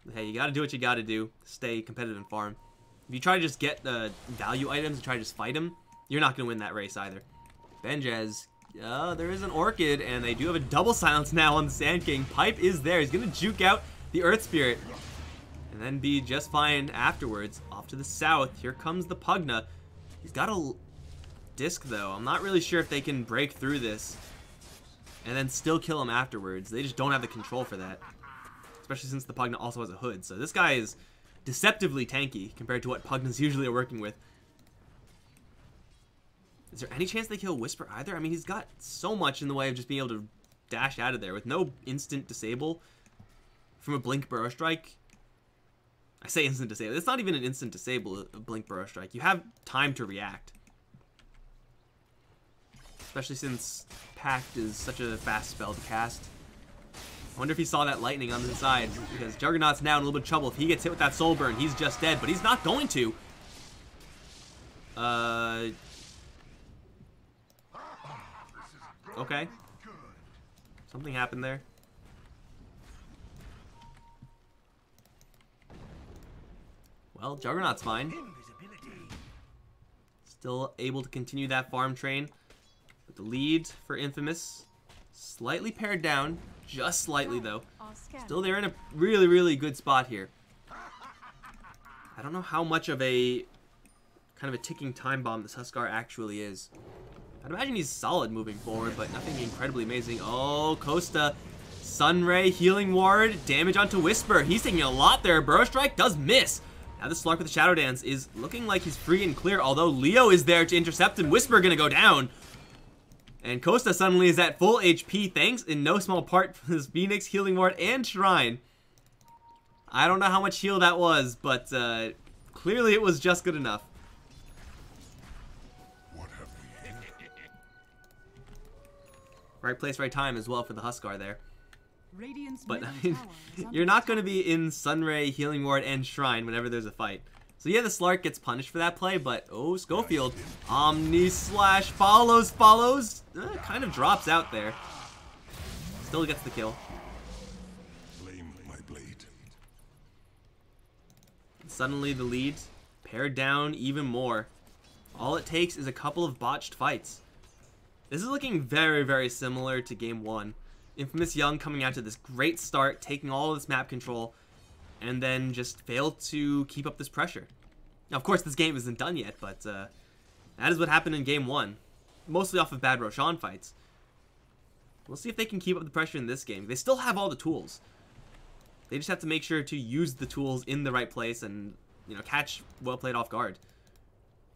A: But hey, you gotta do what you gotta do. Stay competitive in farm. If you try to just get value items and try to just fight them, you're not gonna win that race either. Benjaz, there is an Orchid, and they do have a double silence now on the Sand King. Pipe is there. He's gonna juke out the Earth Spirit and then be just fine afterwards. Off to the south, here comes the Pugna. He's got a disc though. I'm not really sure if they can break through this and then still kill him afterwards. They just don't have the control for that, especially since the Pugna also has a hood. So this guy is deceptively tanky compared to what Pugnas usually are working with. Is there any chance they kill Whisper either? I mean, he's got so much in the way of just being able to dash out of there with no instant disable from a Blink Burrow Strike. I say instant disable. It's not even an instant disable, a Blink Burrow Strike. You have time to react. Especially since Pact is such a fast spell to cast. I wonder if he saw that lightning on the side, because Juggernaut's now in a little bit of trouble. If he gets hit with that Soul Burn, he's just dead, but he's not going to. Okay. Something happened there. Well, Juggernaut's fine. Still able to continue that farm train. But the lead for Infamous, slightly pared down. Just slightly, though. Still, they're in a really, really good spot here. I don't know how much of a kind of a ticking time bomb this Huskar actually is. I'd imagine he's solid moving forward, but nothing incredibly amazing. Oh, Costa. Sunray, Healing Ward, damage onto Whisper. He's taking a lot there. Burrow Strike does miss. Now the Slark with the Shadow Dance is looking like he's free and clear, although Leo is there to intercept and Whisper gonna go down. And Costa suddenly is at full HP, thanks in no small part for his Phoenix, Healing Ward, and Shrine. I don't know how much heal that was, but clearly it was just good enough. Right place, right time as well for the Huskar there.
C: Radiant's
A: But I
C: middle
A: mean,
C: tower is under
A: you're not going to
C: attack.
A: be in Sunray, Healing Ward, and Shrine whenever there's a fight. So yeah, the Slark gets punished for that play, but oh, Schofield, Omni Slash follows, kind of drops out there. Still gets the kill.
B: Blame my blade.
A: Suddenly the lead pared down even more. All it takes is a couple of botched fights. This is looking very, very similar to game 1. INF.Young coming out to this great start, taking all of this map control, and then just failed to keep up this pressure. Now, of course, this game isn't done yet, but that is what happened in game 1. Mostly off of bad Roshan fights. We'll see if they can keep up the pressure in this game. They still have all the tools. They just have to make sure to use the tools in the right place and, you know, catch well played off guard.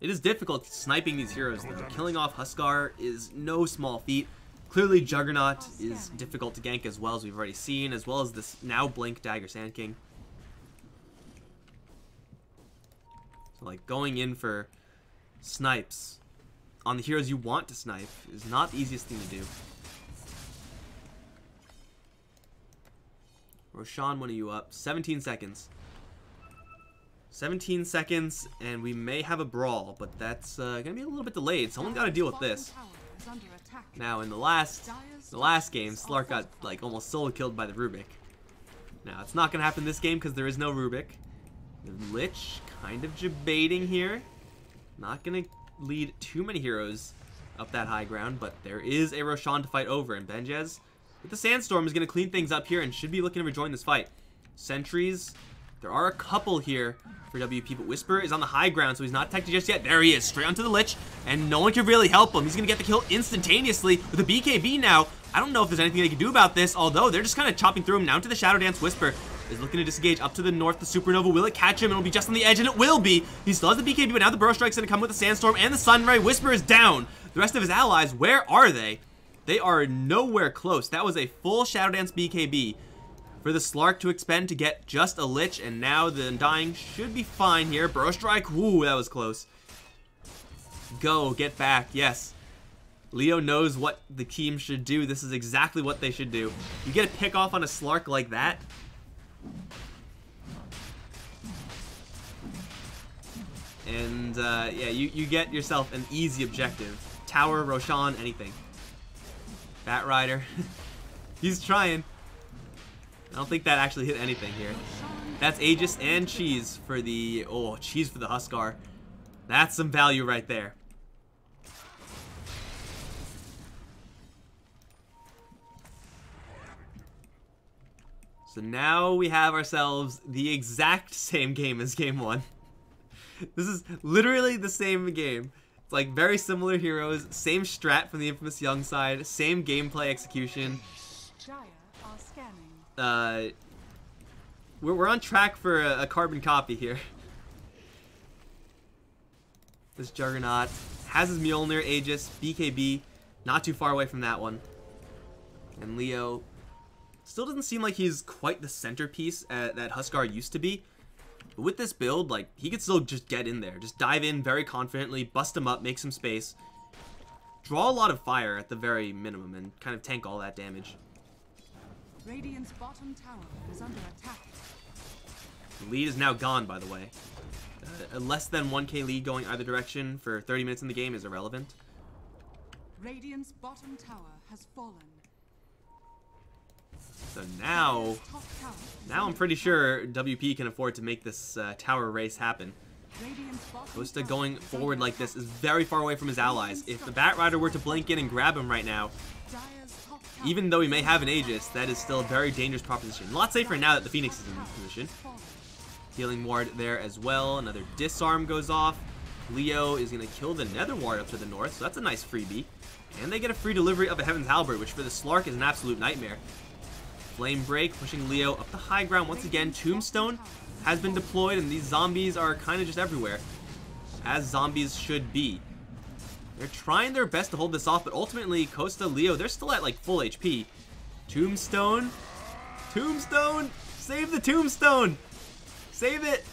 A: It is difficult sniping these heroes, though. Killing off Huskar is no small feat. Clearly, Juggernaut is difficult to gank as well, as we've already seen, as well as this now Blink Dagger Sand King. So, like, going in for snipes on the heroes you want to snipe is not the easiest thing to do. Roshan, one of you up. 17 seconds. 17 seconds, and we may have a brawl, but that's going to be a little bit delayed. Someone's got to deal with this. Now, in the last game, Slark got, like, almost solo killed by the Rubik. Now, it's not going to happen this game because there is no Rubik. The Lich kind of debating here. Not going to lead too many heroes up that high ground, but there is a Roshan to fight over, and Benjez with the Sandstorm is going to clean things up here and should be looking to rejoin this fight. Sentries, there are a couple here for WP, but Whisper is on the high ground, so he's not detected just yet. There he is, straight onto the Lich, and no one can really help him. He's going to get the kill instantaneously with a BKB now. I don't know if there's anything they can do about this, although they're just kind of chopping through him. Now to the Shadow Dance. Whisper is looking to disengage up to the north. The Supernova, will it catch him? It'll be just on the edge, and it will be. He still has the BKB, but now the Burrow Strike's going to come with the Sandstorm and the Sunray. Whisper is down. The rest of his allies, where are they? They are nowhere close. That was a full Shadow Dance BKB for the Slark to expend to get just a Lich, and now the Undying should be fine here. Burrow Strike, ooh, that was close. Go, get back, yes. Leo knows what the team should do. This is exactly what they should do. You get a pick off on a Slark like that. And, yeah, you get yourself an easy objective. Tower, Roshan, anything. Bat Rider. He's trying. I don't think that actually hit anything here. That's Aegis and Cheese for the... Oh, Cheese for the Huskar. That's some value right there. So now we have ourselves the exact same game as game 1. This is literally the same game. It's like very similar heroes, same strat from the INF.Young side, same gameplay execution. We're on track for a carbon copy here. This Juggernaut has his Mjolnir, Aegis, BKB, not too far away from that one. And Leo still doesn't seem like he's quite the centerpiece that Huskar used to be. But with this build, like, he could still just get in there. Just dive in very confidently, bust him up, make some space. Draw a lot of fire at the very minimum and kind of tank all that damage.
C: Radiant's bottom tower is under attack.
A: The lead is now gone, by the way. A less than 1k lead going either direction for 30 minutes in the game is irrelevant.
C: Radiant's bottom tower has fallen.
A: So now I'm pretty sure WP can afford to make this tower race happen. Kosta going forward like this is very far away from his allies. If the Bat Rider were to blink in and grab him right now, even though he may have an Aegis, that is still a very dangerous proposition. A lot safer now that the Phoenix is in position. Healing Ward there as well. Another Disarm goes off. Leo is going to kill the Nether Ward up to the north, so that's a nice freebie. And they get a free delivery of a Heaven's Halberd, which for the Slark is an absolute nightmare. Flame Break, pushing Leo up the high ground once again. Tombstone has been deployed, and these zombies are kind of just everywhere, as zombies should be. They're trying their best to hold this off, but ultimately, Kosta, Leo, they're still at like full HP. Tombstone, save the Tombstone, save it.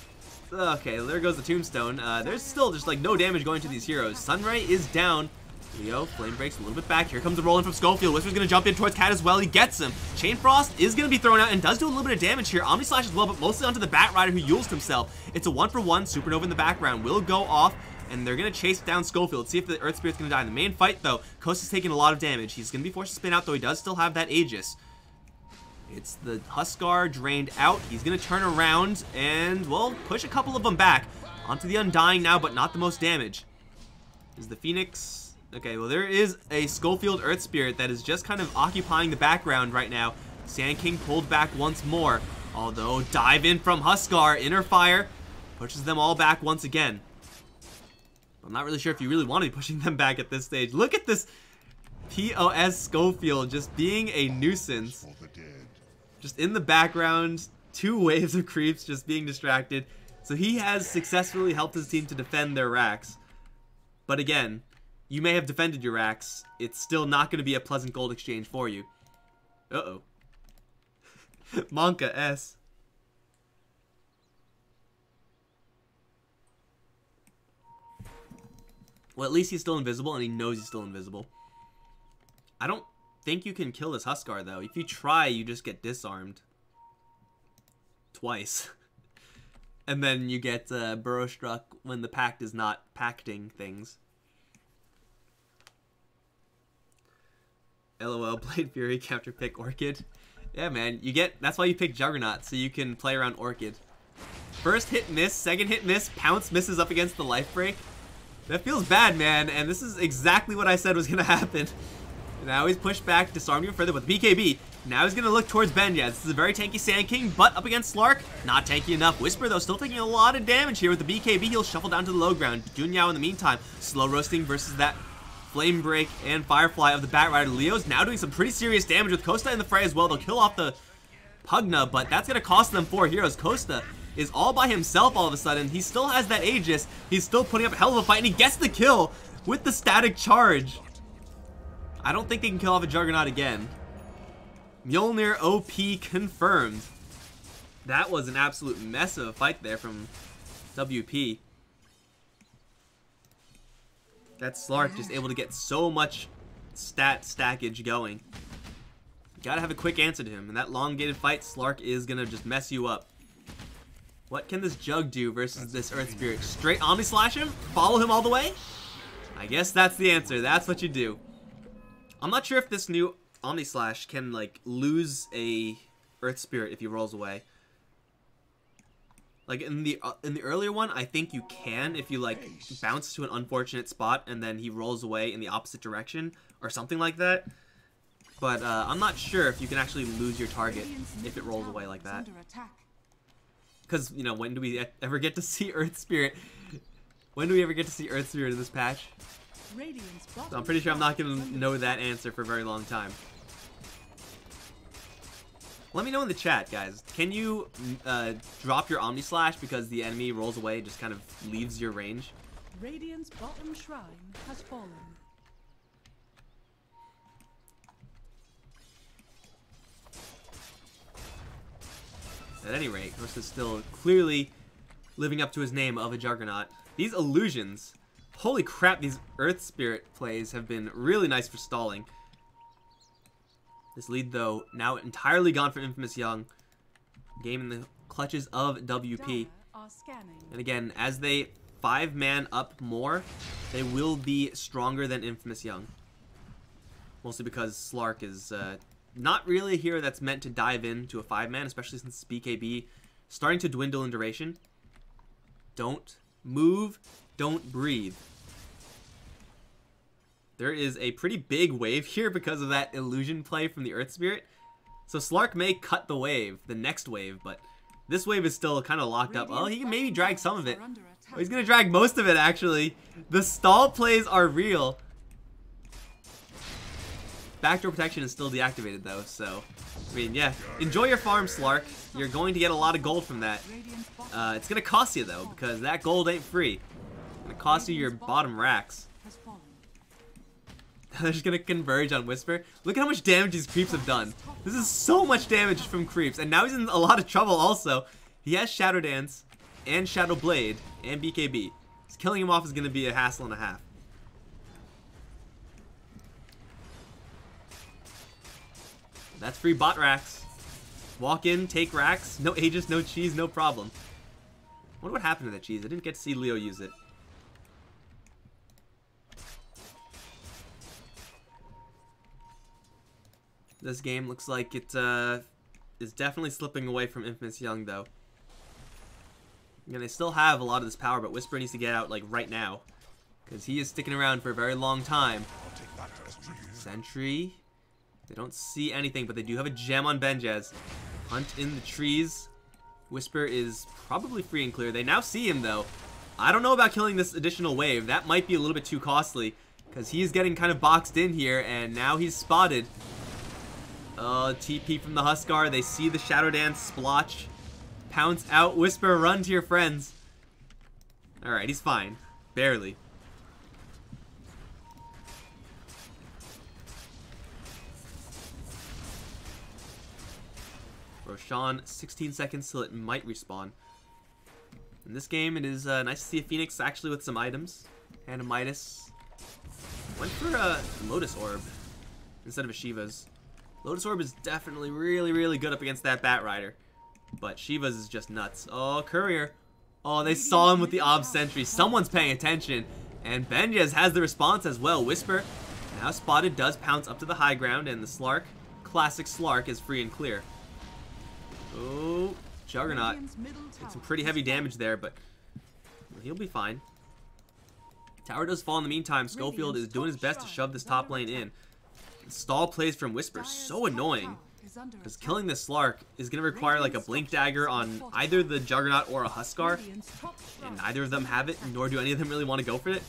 A: Okay, there goes the Tombstone. There's still just like no damage going to these heroes. Sunray is down. Leo, flame breaks a little bit back. Here comes the roll in from Schofield. Whisper's going to jump in towards Cat as well. He gets him. Chain Frost is going to be thrown out and does do a little bit of damage here. Omni Slash as well, but mostly onto the Bat Rider who ulted himself. It's a 1-for-1. Supernova in the background will go off, and they're going to chase down Schofield. See if the Earth Spirit's going to die. In the main fight, though, Kosta's taking a lot of damage. He's going to be forced to spin out, though he does still have that Aegis. It's the Huskar drained out. He's going to turn around and, well, push a couple of them back. Onto the Undying now, but not the most damage. Is the Phoenix... Okay, well, there is a Schofield Earth Spirit that is just kind of occupying the background right now. Sand King pulled back once more. Although, dive in from Huskar. Inner Fire pushes them all back once again. I'm not really sure if you really want to be pushing them back at this stage. Look at this POS Schofield just being a nuisance. Just in the background, 2 waves of creeps just being distracted. So he has successfully helped his team to defend their racks. But again, you may have defended your racks. It's still not going to be a pleasant gold exchange for you. Uh-oh. Monka S. Well, at least he's still invisible, and he knows he's still invisible. I don't think you can kill this Huskar, though. If you try, you just get disarmed. Twice. And then you get Burrow Struck when the pact is not pacting things. LOL, Blade Fury, counter pick Orchid. Yeah, man, you get, that's why you pick Juggernaut, so you can play around Orchid. First hit miss, second hit miss, Pounce misses up against the life break. That feels bad, man, and this is exactly what I said was gonna happen. Now he's pushed back, disarmed even further with BKB. Now he's gonna look towards Benja. This is a very tanky Sand King, but up against Slark, not tanky enough. Whisper, though, still taking a lot of damage here with the BKB. He'll shuffle down to the low ground. Dunyao in the meantime, slow roasting versus that Flame Break and Firefly of the Bat Rider. Leo's now doing some pretty serious damage with Kosta in the fray as well. They'll kill off the Pugna, but that's going to cost them 4 heroes. Kosta is all by himself all of a sudden. He still has that Aegis. He's still putting up a hell of a fight, and he gets the kill with the static charge. I don't think they can kill off a Juggernaut again. Mjolnir OP confirmed. That was an absolute mess of a fight there from WP. That Slark just able to get so much stackage going. Gotta have a quick answer to him. In that elongated fight, Slark is gonna just mess you up. What can this Jug do versus this Earth Spirit? Straight Omni Slash him? Follow him all the way? I guess that's the answer. That's what you do. I'm not sure if this new Omni Slash can, like, lose a Earth Spirit if he rolls away. Like, in the earlier one, I think you can if you, like, bounce to an unfortunate spot and then he rolls away in the opposite direction or something like that. But I'm not sure if you can actually lose your target if it rolls away like that. Because, you know, when do we ever get to see Earth Spirit? When do we ever get to see Earth Spirit in this patch? So I'm pretty sure I'm not going to know that answer for a very long time. Let me know in the chat, guys. Can you drop your Omni Slash because the enemy rolls away, just kind of leaves your range?
C: Radiant's bottom shrine has fallen.
A: At any rate, Kosta is still clearly living up to his name of a Juggernaut. These illusions, holy crap, these Earth Spirit plays have been really nice for stalling. This lead, though, now entirely gone for INF.Young. Game in the clutches of WP. And again, as they 5-man up more, they will be stronger than INF.Young. Mostly because Slark is not really a hero that's meant to dive into a 5-man, especially since BKB starting to dwindle in duration. Don't move, don't breathe. There is a pretty big wave here because of that illusion play from the Earth Spirit. So Slark may cut the wave, the next wave, but this wave is still kind of locked up. Oh, he can maybe drag some of it. Oh, he's going to drag most of it, actually. The stall plays are real. Backdoor protection is still deactivated, though, so... I mean, yeah. Enjoy your farm, Slark. You're going to get a lot of gold from that. It's going to cost you, though, because that gold ain't free. It's going to cost you your bottom racks. They're just going to converge on Whisper. Look at how much damage these creeps have done. This is so much damage from creeps. And now he's in a lot of trouble also. He has Shadow Dance and Shadow Blade and BKB. So killing him off is going to be a hassle and a half. That's free bot racks. Walk in, take racks. No Aegis, no cheese, no problem. Wonder what happened to that cheese. I didn't get to see Leo use it. This game looks like it is definitely slipping away from INF.Young, though. And they still have a lot of this power, but Whisper needs to get out, like, right now. Because he is sticking around for a very long time. Sentry. They don't see anything, but they do have a gem on Benjez. Hunt in the trees. Whisper is probably free and clear. They now see him, though. I don't know about killing this additional wave. That might be a little bit too costly. Because he's getting kind of boxed in here, and now he's spotted. TP from the Huskar. They see the Shadow Dance splotch. Pounce out. Whisper, run to your friends. Alright, he's fine. Barely. Roshan, 16 seconds till it might respawn. In this game, it is nice to see a Phoenix actually with some items. And a Midas. Went for a Lotus Orb instead of a Shiva's. Lotus Orb is definitely really, really good up against that Bat Rider. But Shiva's is just nuts. Oh, Courier. Oh, they saw him with the Ob Sentry. Someone's paying attention. And Benjez has the response as well. Whisper, now spotted, does pounce up to the high ground. And the Slark, classic Slark, is free and clear. Oh, Juggernaut. Did some pretty heavy damage there, but he'll be fine. Tower does fall in the meantime. Schofield is doing his best to shove this top lane in. Stall plays from Whisper, so annoying. Because killing this Slark is going to require like a Blink Dagger on either the Juggernaut or a Huskar. And neither of them have it, nor do any of them really want to go for it.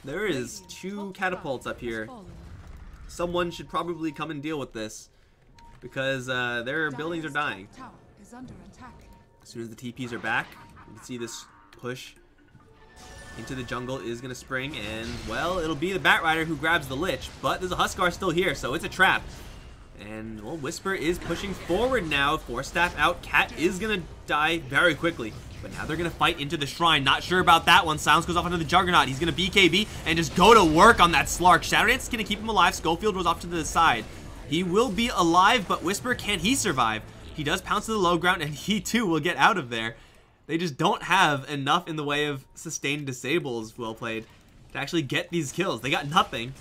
A: There is 2 catapults up here. Someone should probably come and deal with this. Because their buildings are dying. As soon as the TPs are back, you can see this push into the jungle is going to spring. And, well, it'll be the Bat Rider who grabs the Lich. But there's a Huskar still here, so it's a trap. And, well, Whisper is pushing forward now. Force Staff out. Cat is going to die very quickly. But now they're going to fight into the Shrine. Not sure about that one. Silence goes off onto the Juggernaut. He's going to BKB and just go to work on that Slark. Shadow Dance is going to keep him alive. Schofield goes off to the side. He will be alive, but Whisper, can he survive? He does pounce to the low ground, and he too will get out of there. They just don't have enough in the way of sustained disables, well played, to actually get these kills. They got nothing.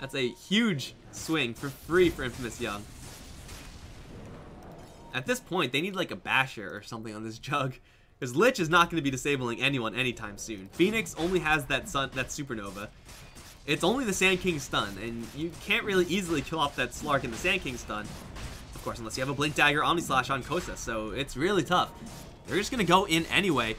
A: That's a huge swing for free for INF.Young. At this point, they need like a Basher or something on this Jug. Because Lich is not going to be disabling anyone anytime soon. Phoenix only has that Supernova. It's only the Sand King stun, and you can't really easily kill off that Slark in the Sand King stun. Of course, unless you have a Blink Dagger Omni Slash on Kosa, so it's really tough. They're just going to go in anyway.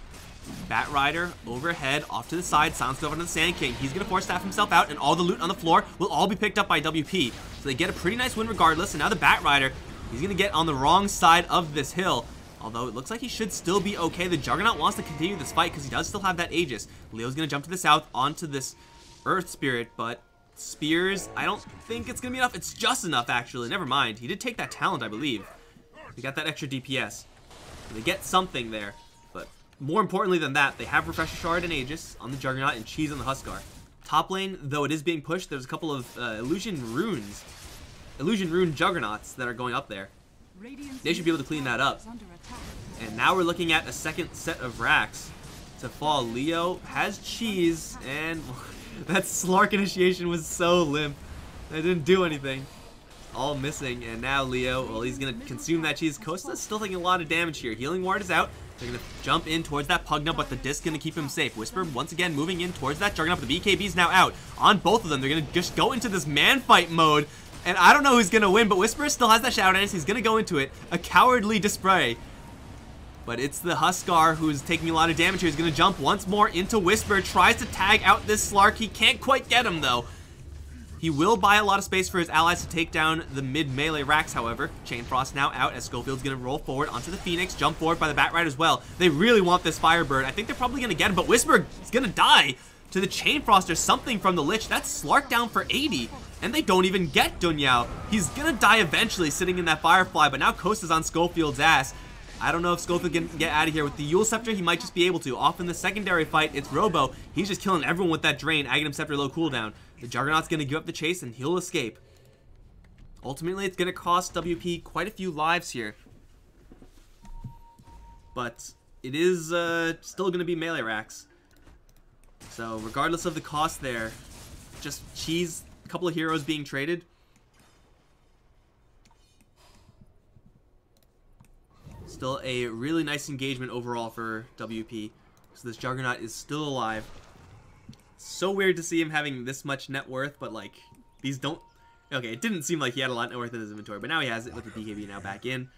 A: Bat Rider overhead, off to the side, Silence goes over to the Sand King. He's going to Force Staff himself out, and all the loot on the floor will all be picked up by WP. So they get a pretty nice win regardless, and now the Bat Rider, he's going to get on the wrong side of this hill. Although it looks like he should still be okay. The Juggernaut wants to continue this fight because he does still have that Aegis. Leo's going to jump to the south onto this Earth Spirit, but Spears, I don't think it's going to be enough. It's just enough, actually. Never mind. He did take that talent, I believe. He got that extra DPS. So they get something there. But more importantly than that, they have Refresher Shard and Aegis on the Juggernaut and Cheese on the Huskar. Top lane, though it is being pushed, there's a couple of Illusion Rune Juggernauts that are going up there. They should be able to clean that up. And now we're looking at a second set of racks to fall. Leo has Cheese, and that Slark initiation was so limp. It didn't do anything. All missing, and now Leo, well, he's going to consume that Cheese. Kosta's still taking a lot of damage here. Healing Ward is out. They're going to jump in towards that Pugna, but the disc going to keep him safe. Whisper, once again, moving in towards that Juggernaut. The BKB's now out. On both of them, they're going to just go into this man fight mode. And I don't know who's going to win, but Whisper still has that Shadow Dance. He's going to go into it. A cowardly display. But it's the Huskar who's taking a lot of damage here. He's going to jump once more into Whisper. Tries to tag out this Slark. He can't quite get him, though. He will buy a lot of space for his allies to take down the mid-melee racks, however. Chain Frost now out as Schofield's going to roll forward onto the Phoenix. Jump forward by the Bat Rider as well. They really want this Firebird. I think they're probably going to get him, but Whisper is going to die to the Chain Frost or something from the Lich. That's Slark down for 80. And they don't even get Dunyao. He's going to die eventually sitting in that Firefly, but now Kosta's on Schofield's ass. I don't know if Schofield can get out of here. With the Yule Scepter, he might just be able to. Off in the secondary fight, it's Robo. He's just killing everyone with that Drain. Aghanim Scepter low cooldown. The Juggernaut's going to give up the chase, and he'll escape. Ultimately, it's going to cost WP quite a few lives here. But it is still going to be melee racks. So regardless of the cost there, just cheese a couple of heroes being traded. Still a really nice engagement overall for WP. So this Juggernaut is still alive. So weird to see him having this much net worth, but like, these don't... Okay, it didn't seem like he had a lot of net worth in his inventory, but now he has it with the BKB now back in.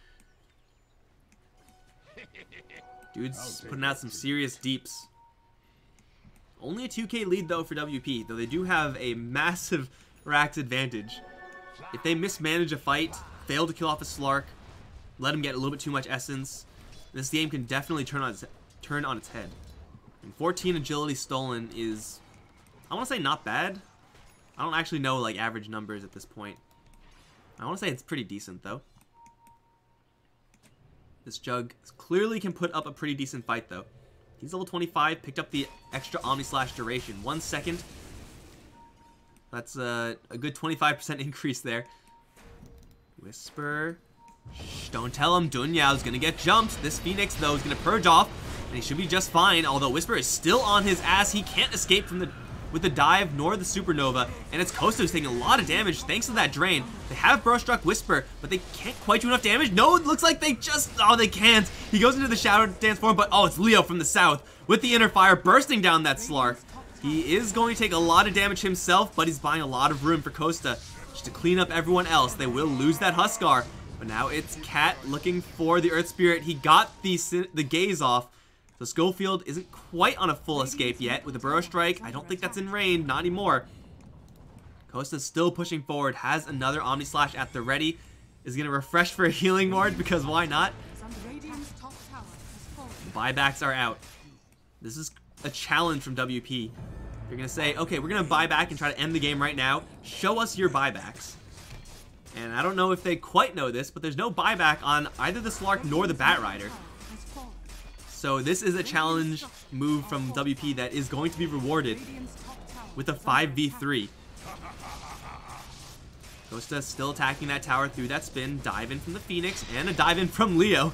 A: Dude's putting out some serious deeps. Only a 2k lead though for WP, though they do have a massive Rax advantage. If they mismanage a fight, fail to kill off a Slark, let him get a little bit too much essence, this game can definitely turn on its head. And 14 agility stolen is, I want to say, not bad. I don't actually know like average numbers at this point. I want to say it's pretty decent though. This Jug clearly can put up a pretty decent fight though. He's level 25, picked up the extra Omni Slash duration. 1 second. That's a good 25% increase there. Whisper. Shh, don't tell him. Dunyao's gonna get jumped. This Phoenix though is gonna purge off, and he should be just fine. Although Whisper is still on his ass, he can't escape from with the dive nor the supernova, and it's Kosta who's taking a lot of damage thanks to that drain. They have burrow struck Whisper, but they can't quite do enough damage. No, it looks like they just, oh, they can't. He goes into the Shadow Dance form, but oh, it's Leo from the south with the inner fire bursting down that Slark. He is going to take a lot of damage himself, but he's buying a lot of room for Kosta just to clean up everyone else. They will lose that Huskar, but now it's Cat looking for the Earth Spirit. He got the gaze off. So Schofield isn't quite on a full escape yet with the Burrow Strike. I don't think that's in range, not anymore. Kosta's still pushing forward, has another Omni Slash at the ready. Is going to refresh for a healing ward because why not? The buybacks are out. This is a challenge from WP. You're going to say, okay, we're going to buy back and try to end the game right now. Show us your buybacks. And I don't know if they quite know this, but there's no buyback on either the Slark nor the Batrider. So this is a challenge move from WP that is going to be rewarded with a 5v3. Kosta still attacking that tower through that spin, dive in from the Phoenix, and a dive in from Leo.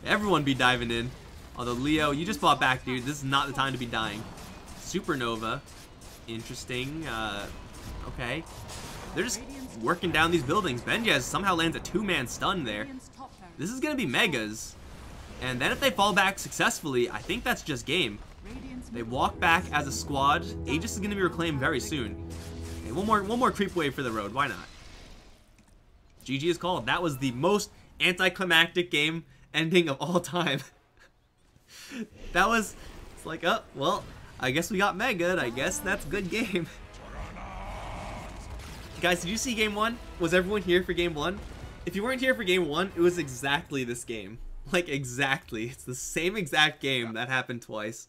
A: Everyone be diving in. Although Leo, you just bought back, dude. This is not the time to be dying. Supernova. Interesting. Okay. They're just working down these buildings. Benjez somehow lands a 2-man stun there. This is going to be Megas. And then if they fall back successfully, I think that's just game. They walk back as a squad. Aegis is going to be reclaimed very soon. Okay, one more creep wave for the road. Why not? GG is called. That was the most anticlimactic game ending of all time. That was, it's like, oh, well, I guess we got Mega. I guess that's a good game. Guys, did you see game 1? Was everyone here for game 1? If you weren't here for game 1, it was exactly this game. Like, exactly. It's the same exact game that happened twice.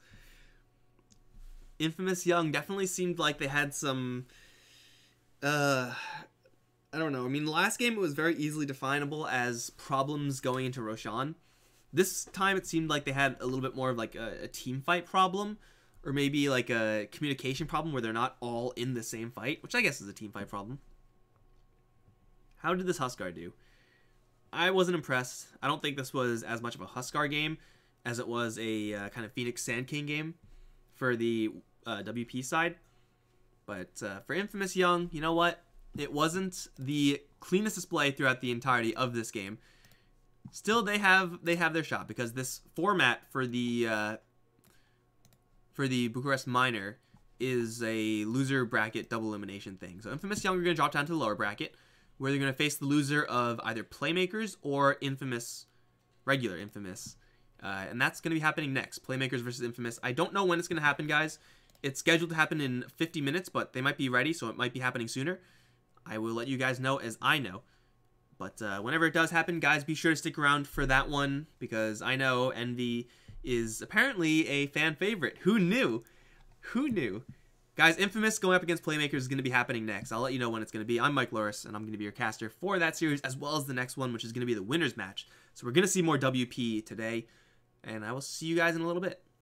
A: INF.Young definitely seemed like they had some... I don't know. I mean, last game it was very easily definable as problems going into Roshan. This time it seemed like they had a little bit more of like a team fight problem. Or maybe like a communication problem where they're not all in the same fight. Which I guess is a team fight problem. How did this Huskar do? I wasn't impressed. I don't think this was as much of a Huskar game as it was a kind of Phoenix Sand King game for the WP side. But for INF.Young, you know what? It wasn't the cleanest display throughout the entirety of this game. Still, they have their shot because this format for the Bucharest Minor is a loser bracket double elimination thing. So INF.Young are going to drop down to the lower bracket, where they're going to face the loser of either Playmakers or regular Infamous. And that's going to be happening next. Playmakers versus Infamous. I don't know when it's going to happen, guys. It's scheduled to happen in 50 minutes, but they might be ready, so it might be happening sooner. I will let you guys know as I know. But whenever it does happen, guys, be sure to stick around for that one, because I know Envy is apparently a fan favorite. Who knew? Who knew? Guys, Infamous going up against Playmakers is going to be happening next. I'll let you know when it's going to be. I'm Mikelorus, and I'm going to be your caster for that series, as well as the next one, which is going to be the winner's match. So we're going to see more WP today, and I will see you guys in a little bit.